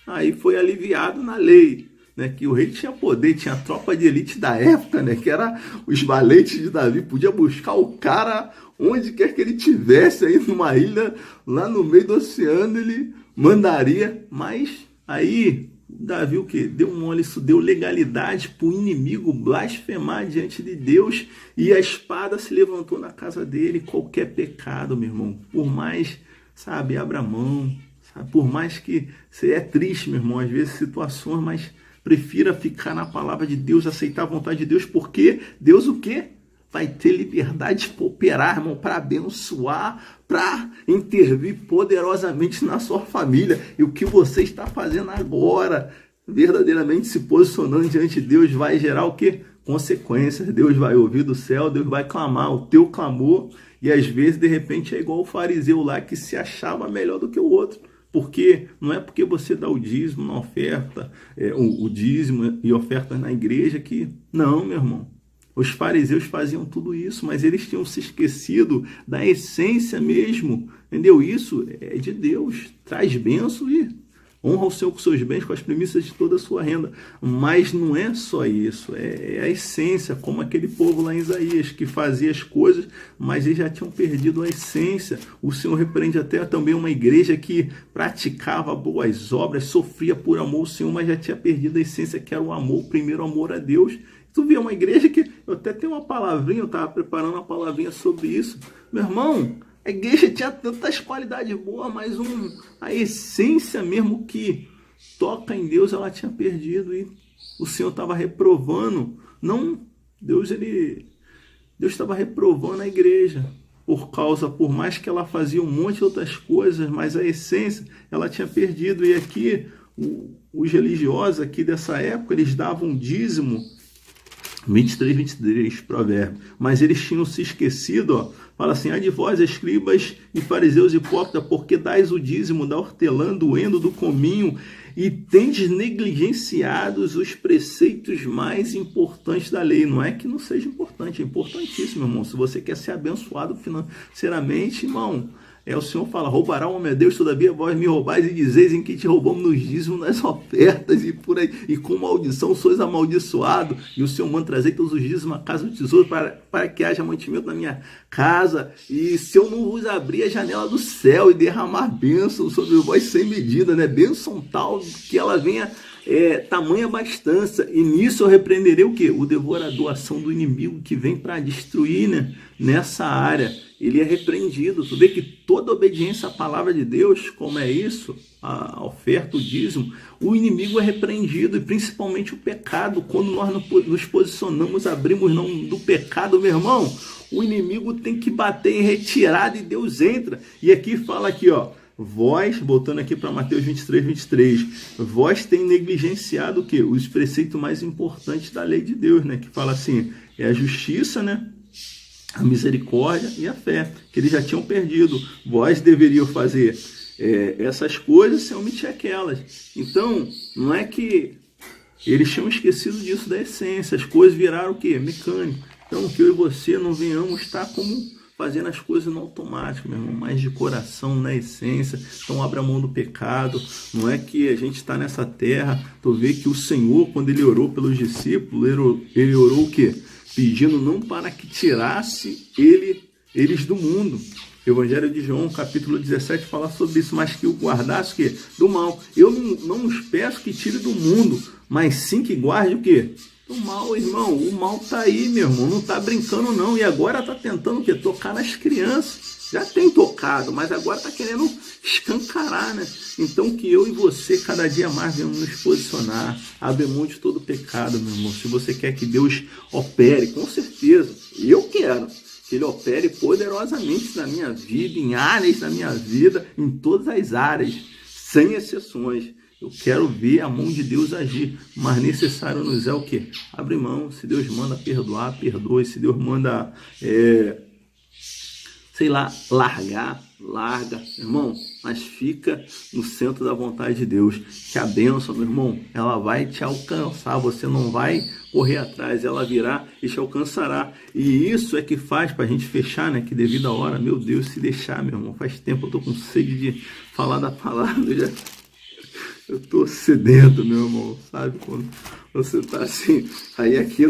Aí foi aliviado na lei, que o rei tinha poder, tinha a tropa de elite da época, que era os valentes de Davi, podia buscar o cara onde quer que ele tivesse, aí numa ilha, lá no meio do oceano, ele mandaria. Mas aí Davi o quê? Deu mole, isso deu legalidade para o inimigo blasfemar diante de Deus, e a espada se levantou na casa dele. Qualquer pecado, meu irmão, por mais, abra mão, por mais que é triste, meu irmão, às vezes situações, mas prefira ficar na palavra de Deus, aceitar a vontade de Deus, porque Deus o quê? Vai ter liberdade para operar, irmão, para abençoar, para intervir poderosamente na sua família. E o que você está fazendo agora, verdadeiramente se posicionando diante de Deus, vai gerar o quê? Consequências. Deus vai ouvir do céu, Deus vai clamar o teu clamor, e às vezes, de repente, é igual o fariseu lá que se achava melhor do que o outro. Porque não é porque você dá o dízimo na oferta, o dízimo e ofertas na igreja que... Não, meu irmão. Os fariseus faziam tudo isso, mas eles tinham se esquecido da essência mesmo, entendeu? Isso é de Deus, traz bênção e honra o Senhor com seus bens, com as primícias de toda a sua renda. Mas não é só isso, é a essência, como aquele povo lá em Isaías, que fazia as coisas, mas eles já tinham perdido a essência. O Senhor repreende até também uma igreja que praticava boas obras, sofria por amor ao Senhor, mas já tinha perdido a essência, que era o amor, o primeiro amor a Deus. Tu vê uma igreja que... Eu até tenho uma palavrinha, eu estava preparando uma palavrinha sobre isso. Meu irmão, a igreja tinha tantas qualidades boas, mas a essência mesmo que toca em Deus, ela tinha perdido. E o Senhor estava reprovando. Não, Deus estava reprovando a igreja. Por mais que ela fazia um monte de outras coisas, mas a essência, ela tinha perdido. E aqui, os religiosos aqui dessa época, eles davam dízimo 23, provérbio. Mas eles tinham se esquecido, ó. Fala assim: ai de vós, escribas e fariseus hipócritas, porque dais o dízimo da hortelã, do endo, do cominho, e tendes negligenciados os preceitos mais importantes da lei. Não é que não seja importante, é importantíssimo, irmão. Se você quer ser abençoado financeiramente, irmão, o Senhor fala: roubará o homem a Deus, todavia vós me roubais e dizeis em que te roubamos nos dízimos, nas ofertas e por aí, e com maldição sois amaldiçoado, e o Senhor manda trazer todos os dízimos à casa do tesouro para que haja mantimento na minha casa, e se eu não vos abrir a janela do céu e derramar bênção sobre vós sem medida, né? Bênção tal que ela venha tamanha abastança, e nisso eu repreenderei o quê? O devorador, a ação do inimigo que vem para destruir, né? Nessa área, ele é repreendido. Tu vê que toda obediência à palavra de Deus, como é isso, a oferta, o dízimo, o inimigo é repreendido, e principalmente o pecado. Quando nós nos posicionamos, abrimos mão do pecado, meu irmão, o inimigo tem que bater em retirada e Deus entra. E aqui fala aqui, ó: vós, voltando aqui para Mateus 23, vós tem negligenciado o quê? Os preceitos mais importantes da lei de Deus, né? Que fala assim, é a justiça, né? A misericórdia e a fé, que eles já tinham perdido. Vós deveriam fazer essas coisas sem omitir aquelas. Então, não é que eles tinham esquecido disso, da essência. As coisas viraram o quê? Mecânico. Então, que eu e você não venhamos estar como fazendo as coisas no automático, meu irmão, mas de coração, na essência. Então abra mão do pecado. Não é que a gente está nessa terra. Tu vê que o Senhor, quando ele orou pelos discípulos, ele orou o quê? Pedindo não para que tirasse eles do mundo. Evangelho de João, capítulo 17, fala sobre isso, mas que o guardasse o quê? Do mal. Eu não os peço que tire do mundo, mas sim que guarde o quê? Do mal, irmão. O mal tá aí, meu irmão, não tá brincando não, e agora tá tentando o quê? Tocar nas crianças. Já tem tocado, mas agora tá querendo escancarar, né? Então que eu e você cada dia mais venhamos nos posicionar, abrir mão de todo pecado, meu irmão. Se você quer que Deus opere, com certeza, eu quero que Ele opere poderosamente na minha vida, em áreas da minha vida, em todas as áreas, sem exceções. Eu quero ver a mão de Deus agir, mas necessário nos é o quê? Abre mão. Se Deus manda perdoar, perdoe. Se Deus manda, larga, irmão, mas fica no centro da vontade de Deus. Que a bênção, meu irmão, ela vai te alcançar, você não vai correr atrás, ela virá e te alcançará. E isso é que faz, para a gente fechar, né, que devido à hora, meu Deus, se deixar, meu irmão, faz tempo eu tô com sede de falar da palavra, eu tô sedento, meu irmão, sabe, quando você tá assim, aí aqui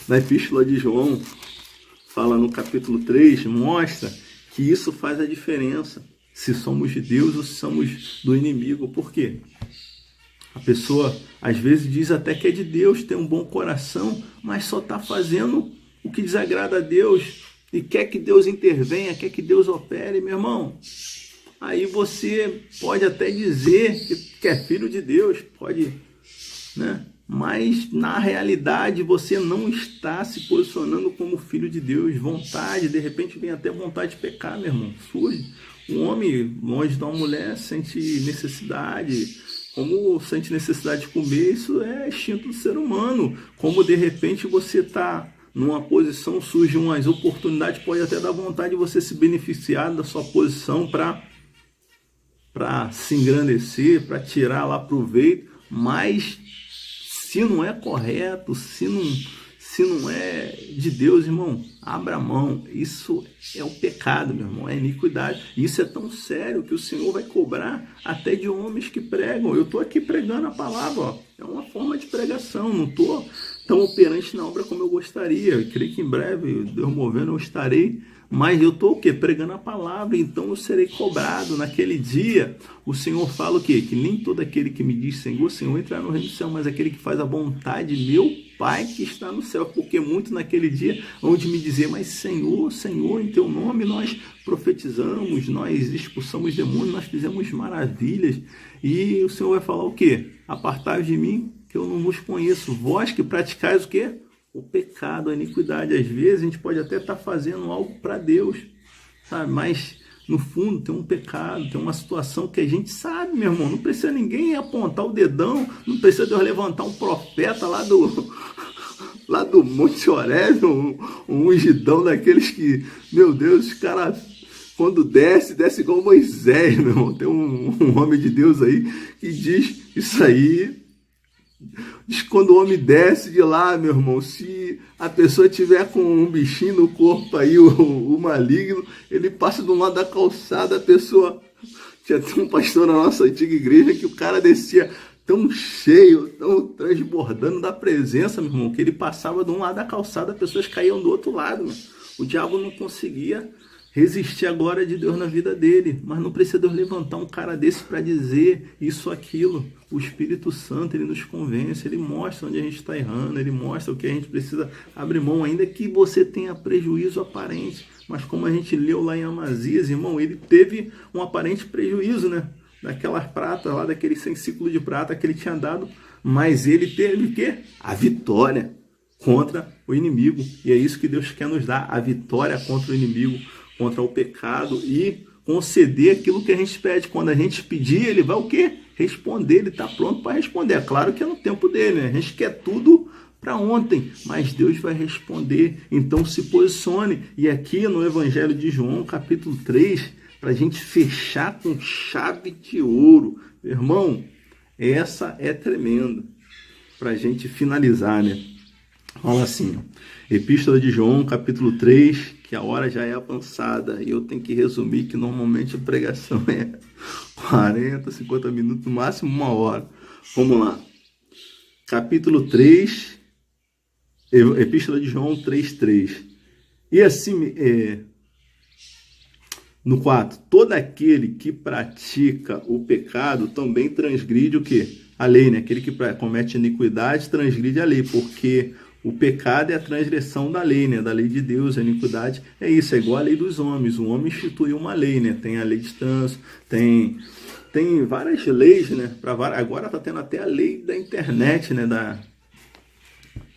na Epístola de João, fala no capítulo 3, mostra que isso faz a diferença, se somos de Deus ou se somos do inimigo. Por quê? A pessoa, às vezes, diz até que é de Deus, tem um bom coração, mas só está fazendo o que desagrada a Deus e quer que Deus intervenha, quer que Deus opere, meu irmão. Aí você pode até dizer que é filho de Deus, pode, né? Mas na realidade você não está se posicionando como filho de Deus. Vontade, de repente vem até vontade de pecar, meu irmão, surge. Um homem longe de uma mulher sente necessidade. Como sente necessidade de comer, isso é instinto do ser humano. Como de repente você está numa posição, surgem umas oportunidades, pode até dar vontade de você se beneficiar da sua posição para se engrandecer, para tirar lá proveito, mas se não é correto, se não é de Deus, irmão, abra mão. Isso é o pecado, meu irmão, é iniquidade. Isso é tão sério que o Senhor vai cobrar até de homens que pregam. Eu estou aqui pregando a palavra, ó. É uma forma de pregação, não estou tão operante na obra como eu gostaria. Eu creio que em breve, Deus movendo, eu estarei. Mas eu estou o quê? Pregando a palavra, então eu serei cobrado naquele dia. O Senhor fala o quê? Que nem todo aquele que me diz Senhor, Senhor, entrar no reino do céu, mas aquele que faz a vontade de meu Pai que está no céu. Porque muito naquele dia, onde me dizer, mas Senhor, Senhor, em teu nome nós profetizamos, nós expulsamos demônios, nós fizemos maravilhas. E o Senhor vai falar o quê? Apartai-vos de mim, que eu não vos conheço. Vós que praticais o quê? O pecado, a iniquidade. Às vezes a gente pode até estar fazendo algo para Deus, sabe? Mas no fundo tem um pecado, tem uma situação que a gente sabe, meu irmão. Não precisa ninguém apontar o dedão, não precisa Deus levantar um profeta lá lá do Monte Horebe, um ungidão daqueles que, meu Deus, os caras, quando desce igual Moisés, meu irmão. Tem um homem de Deus aí que diz isso aí. Diz que quando o homem desce de lá, meu irmão, se a pessoa tiver com um bichinho no corpo aí, o maligno, ele passa do lado da calçada, a pessoa... Tinha um pastor na nossa antiga igreja que o cara descia tão cheio, tão transbordando da presença, meu irmão, que ele passava de um lado da calçada, as pessoas caíam do outro lado, meu. O diabo não conseguia resistir à glória de Deus na vida dele, mas não precisa Deus levantar um cara desse para dizer isso ou aquilo. O Espírito Santo, ele nos convence, ele mostra onde a gente está errando, ele mostra o que a gente precisa abrir mão, ainda que você tenha prejuízo aparente. Mas como a gente leu lá em Amazias, irmão, ele teve um aparente prejuízo, né? Daquelas pratas lá, daquele 100 ciclos de prata que ele tinha dado, mas ele teve o quê? A vitória contra o inimigo. E é isso que Deus quer nos dar, a vitória contra o inimigo, contra o pecado e conceder aquilo que a gente pede. Quando a gente pedir, ele vai o quê? Responder, ele está pronto para responder. É claro que é no tempo dele, né? A gente quer tudo para ontem, mas Deus vai responder. Então se posicione. E aqui no Evangelho de João, capítulo 3, para a gente fechar com chave de ouro. Irmão, essa é tremenda. Para a gente finalizar, né? Fala assim, Epístola de João, capítulo 3, que a hora já é avançada, e eu tenho que resumir que normalmente a pregação é 40, 50 minutos, no máximo 1 hora. Vamos lá. Capítulo 3, Epístola de João 3:3. E assim, no 4, todo aquele que pratica o pecado também transgride o quê? A lei, né? Aquele que comete iniquidade transgride a lei, porque o pecado é a transgressão da lei, né? Da lei de Deus. A iniquidade é isso, é igual a lei dos homens. O homem instituiu uma lei, né? Tem a lei de trânsito, tem várias leis, né? Agora está tendo até a lei da internet, né?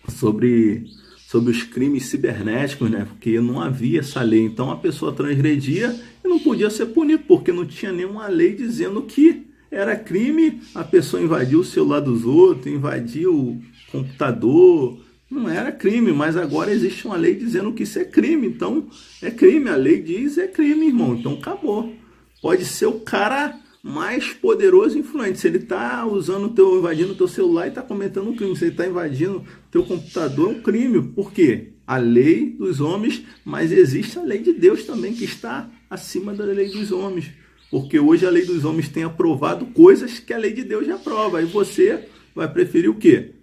Sobre os crimes cibernéticos, né? Porque não havia essa lei. Então a pessoa transgredia e não podia ser punido, porque não tinha nenhuma lei dizendo que era crime a pessoa invadir o celular dos outros, invadir o computador. Não era crime, mas agora existe uma lei dizendo que isso é crime. Então é crime, a lei diz é crime, irmão. Então acabou. Pode ser o cara mais poderoso e influente. Se ele está invadindo o teu celular e está cometendo um crime, se ele está invadindo o teu computador, é um crime. Por quê? A lei dos homens, mas existe a lei de Deus também, que está acima da lei dos homens. Porque hoje a lei dos homens tem aprovado coisas que a lei de Deus já aprova. Aí você vai preferir o quê?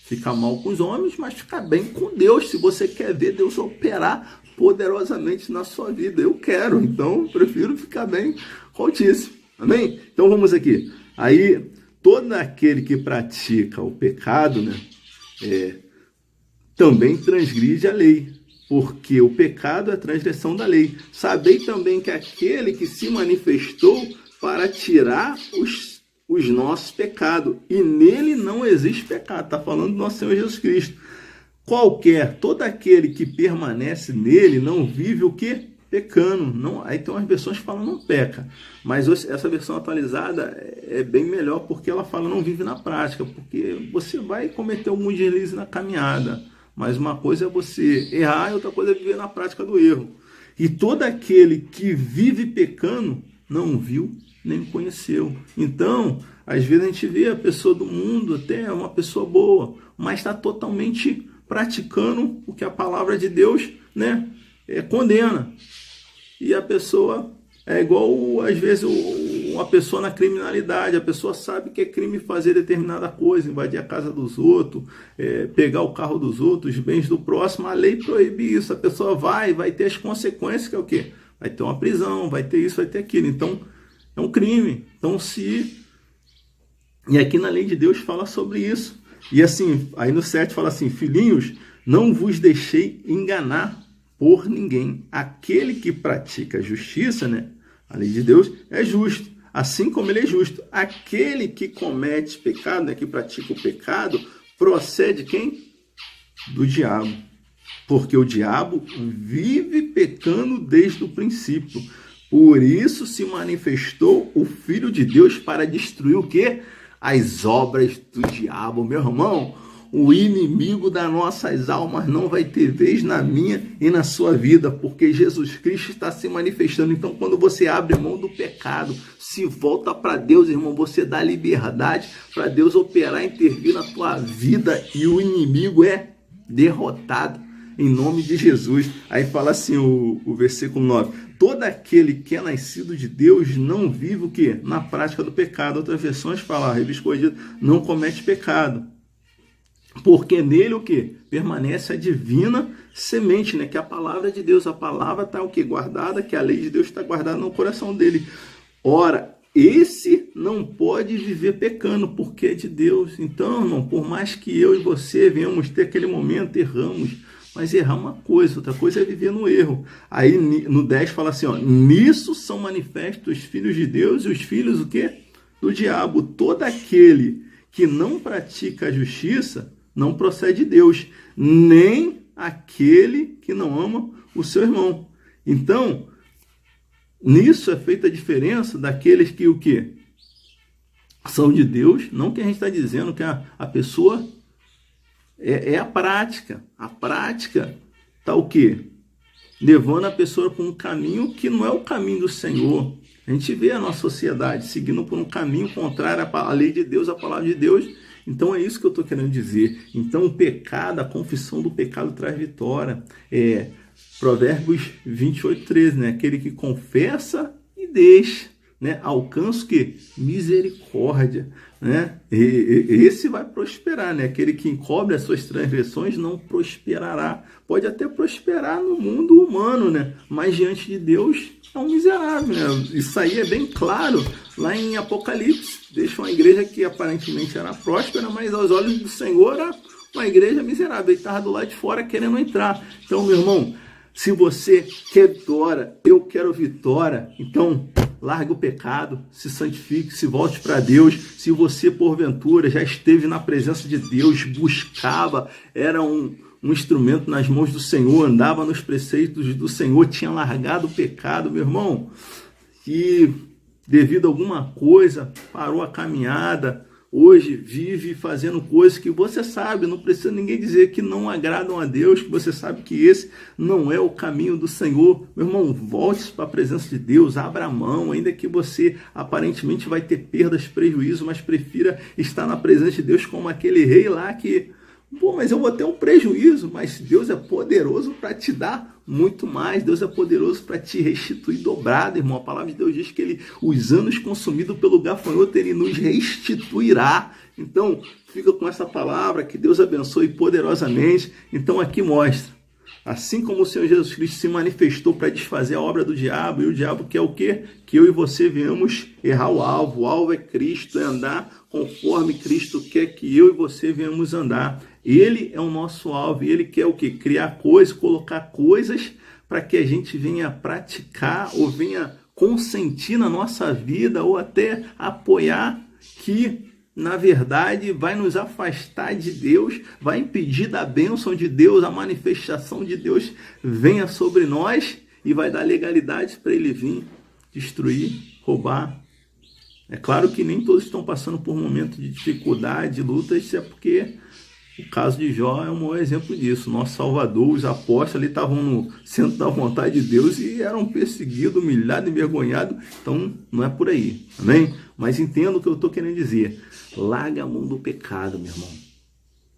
Ficar mal com os homens, mas ficar bem com Deus. Se você quer ver Deus operar poderosamente na sua vida, eu quero. Então, prefiro ficar bem com o Altíssimo. Amém? Então vamos aqui. Aí, todo aquele que pratica o pecado, né, também transgride a lei, porque o pecado é a transgressão da lei. Sabei também que aquele que se manifestou para tirar os nossos pecados, e nele não existe pecado. Está falando do nosso Senhor Jesus Cristo. Todo aquele que permanece nele não vive o quê? Pecando. Não, aí tem umas versões que falam não peca, mas essa versão atualizada é bem melhor, porque ela fala não vive na prática, porque você vai cometer algum deslize na caminhada, mas uma coisa é você errar e outra coisa é viver na prática do erro. E todo aquele que vive pecando não viu nem conheceu. Então, às vezes a gente vê a pessoa do mundo, até uma pessoa boa, mas está totalmente praticando o que a palavra de Deus, né, condena. E a pessoa é igual, às vezes, uma pessoa na criminalidade. A pessoa sabe que é crime fazer determinada coisa, invadir a casa dos outros, pegar o carro dos outros, os bens do próximo. A lei proíbe isso. A pessoa vai ter as consequências, que é o quê? Vai ter uma prisão, vai ter isso, vai ter aquilo. Então, é um crime. Então, E aqui na lei de Deus fala sobre isso. E assim, aí no 7 fala assim, filhinhos, não vos deixei enganar por ninguém. Aquele que pratica a justiça, né? A lei de Deus é justo, assim como ele é justo. Aquele que comete pecado, né? Que pratica o pecado, procede quem? Do diabo. Porque o diabo vive pecando desde o princípio. Por isso se manifestou o Filho de Deus para destruir o quê? As obras do diabo. Meu irmão, o inimigo das nossas almas não vai ter vez na minha e na sua vida, porque Jesus Cristo está se manifestando. Então, quando você abre mão do pecado, se volta para Deus, irmão, você dá liberdade para Deus operar, intervir na tua vida e o inimigo é derrotado em nome de Jesus. Aí fala assim o versículo 9: todo aquele que é nascido de Deus não vive o quê? Na prática do pecado. Outras versões falam, revista corrigida, não comete pecado. Porque nele o quê? Permanece a divina semente, né? Que é a palavra de Deus. A palavra está o quê? Guardada, que a lei de Deus está guardada no coração dele. Ora, esse não pode viver pecando, porque é de Deus. Então, irmão, por mais que eu e você venhamos ter aquele momento, erramos, mas errar uma coisa, outra coisa é viver no erro. Aí no 10 fala assim, ó, nisso são manifestos os filhos de Deus e os filhos o quê? Do diabo. Todo aquele que não pratica a justiça não procede de Deus, nem aquele que não ama o seu irmão. Então, nisso é feita a diferença daqueles que o quê? São de Deus, não que a gente está dizendo que a pessoa é a prática. A prática está o quê? Levando a pessoa para um caminho que não é o caminho do Senhor. A gente vê a nossa sociedade seguindo por um caminho contrário à lei de Deus, à palavra de Deus. Então é isso que eu estou querendo dizer. Então o pecado, a confissão do pecado traz vitória. Provérbios 28:13, né? Aquele que confessa e deixa, né? Alcança o quê? Misericórdia, né? Esse vai prosperar, né? Aquele que encobre as suas transgressões não prosperará. Pode até prosperar no mundo humano, né? Mas diante de Deus é um miserável, né? Isso aí é bem claro lá em Apocalipse. Deixa uma igreja que aparentemente era próspera, mas aos olhos do Senhor era uma igreja miserável. Ele estava do lado de fora querendo entrar. Então, meu irmão, se você quer vitória, eu quero vitória, então largue o pecado, se santifique, se volte para Deus. Se você, porventura, já esteve na presença de Deus, buscava, era um instrumento nas mãos do Senhor, andava nos preceitos do Senhor, tinha largado o pecado, meu irmão, e devido a alguma coisa parou a caminhada, hoje vive fazendo coisas que você sabe, não precisa ninguém dizer que não agradam a Deus, que você sabe que esse não é o caminho do Senhor. Meu irmão, volte para a presença de Deus, abra a mão, ainda que você aparentemente vai ter perdas, prejuízo, mas prefira estar na presença de Deus como aquele rei lá que, mas eu vou ter um prejuízo, mas Deus é poderoso para te dar muito mais. Deus é poderoso para te restituir dobrado, irmão. A palavra de Deus diz que os anos consumidos pelo gafanhoto, ele nos restituirá. Então, fica com essa palavra, que Deus abençoe poderosamente. Então, aqui mostra, assim como o Senhor Jesus Cristo se manifestou para desfazer a obra do diabo, e o diabo quer o quê? Que eu e você venhamos errar o alvo. O alvo é Cristo, é andar conforme Cristo quer que eu e você venhamos andar. Ele é o nosso alvo e ele quer o quê? Criar coisas, colocar coisas para que a gente venha praticar ou venha consentir na nossa vida ou até apoiar, que na verdade vai nos afastar de Deus, vai impedir da bênção de Deus, a manifestação de Deus venha sobre nós e vai dar legalidade para ele vir destruir, roubar. É claro que nem todos estão passando por um momento de dificuldade, de luta, isso é porque o caso de Jó é um bom exemplo disso. Nosso Salvador, os apóstolos ali estavam no centro da vontade de Deus e eram perseguidos, humilhados, envergonhados. Então, não é por aí, amém? Mas entenda o que eu estou querendo dizer. Larga a mão do pecado, meu irmão.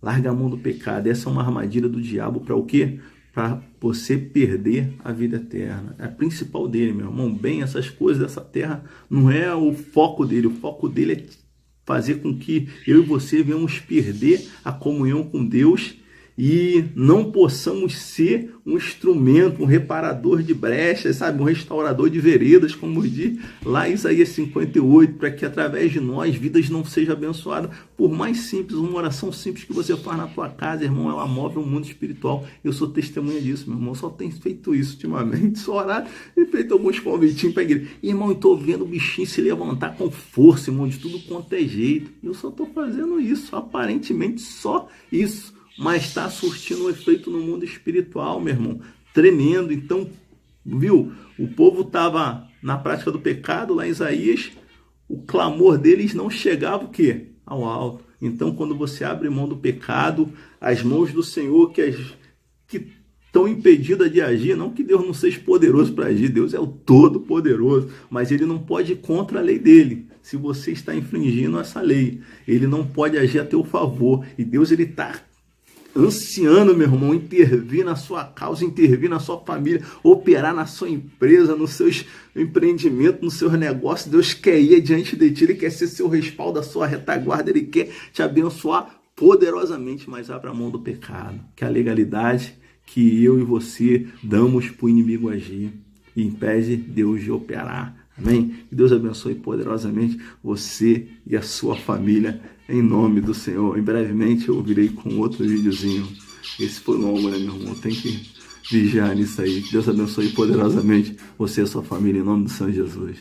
Larga a mão do pecado. Essa é uma armadilha do diabo para o quê? Para você perder a vida eterna. É a principal dele, meu irmão. Bem, essas coisas dessa terra não é o foco dele. O foco dele é fazer com que eu e você venhamos perder a comunhão com Deus e não possamos ser um instrumento, um reparador de brechas, sabe? Um restaurador de veredas, como diz lá em Isaías 58, para que através de nós vidas não sejam abençoadas. Por mais simples, uma oração simples que você faz na tua casa, irmão, ela move o mundo espiritual. Eu sou testemunha disso, meu irmão. Só tenho feito isso ultimamente, só orado e feito alguns convitinhos para a igreja. Irmão, eu estou vendo o bichinho se levantar com força, irmão, de tudo quanto é jeito. Eu só estou fazendo isso, aparentemente só isso. Mas está surtindo um efeito no mundo espiritual, meu irmão, tremendo. Então, viu? O povo estava na prática do pecado, lá em Isaías, o clamor deles não chegava o quê? Ao alto. Então, quando você abre mão do pecado, as mãos do Senhor que estão impedidas de agir, não que Deus não seja poderoso para agir, Deus é o Todo-Poderoso, mas Ele não pode ir contra a lei dele. Se você está infringindo essa lei, Ele não pode agir a teu favor. E Deus, Ele está ansiando, meu irmão, intervir na sua causa, intervir na sua família, operar na sua empresa, nos seus empreendimentos, nos seus negócios. Deus quer ir diante de ti, Ele quer ser seu respaldo, a sua retaguarda, Ele quer te abençoar poderosamente, mas abra a mão do pecado, que a legalidade que eu e você damos para o inimigo agir e impede Deus de operar. Amém? Que Deus abençoe poderosamente você e a sua família, em nome do Senhor. Em brevemente eu virei com outro videozinho. Esse foi longo, né, meu irmão? Tem que vigiar nisso aí. Que Deus abençoe poderosamente você e a sua família, em nome do Senhor Jesus.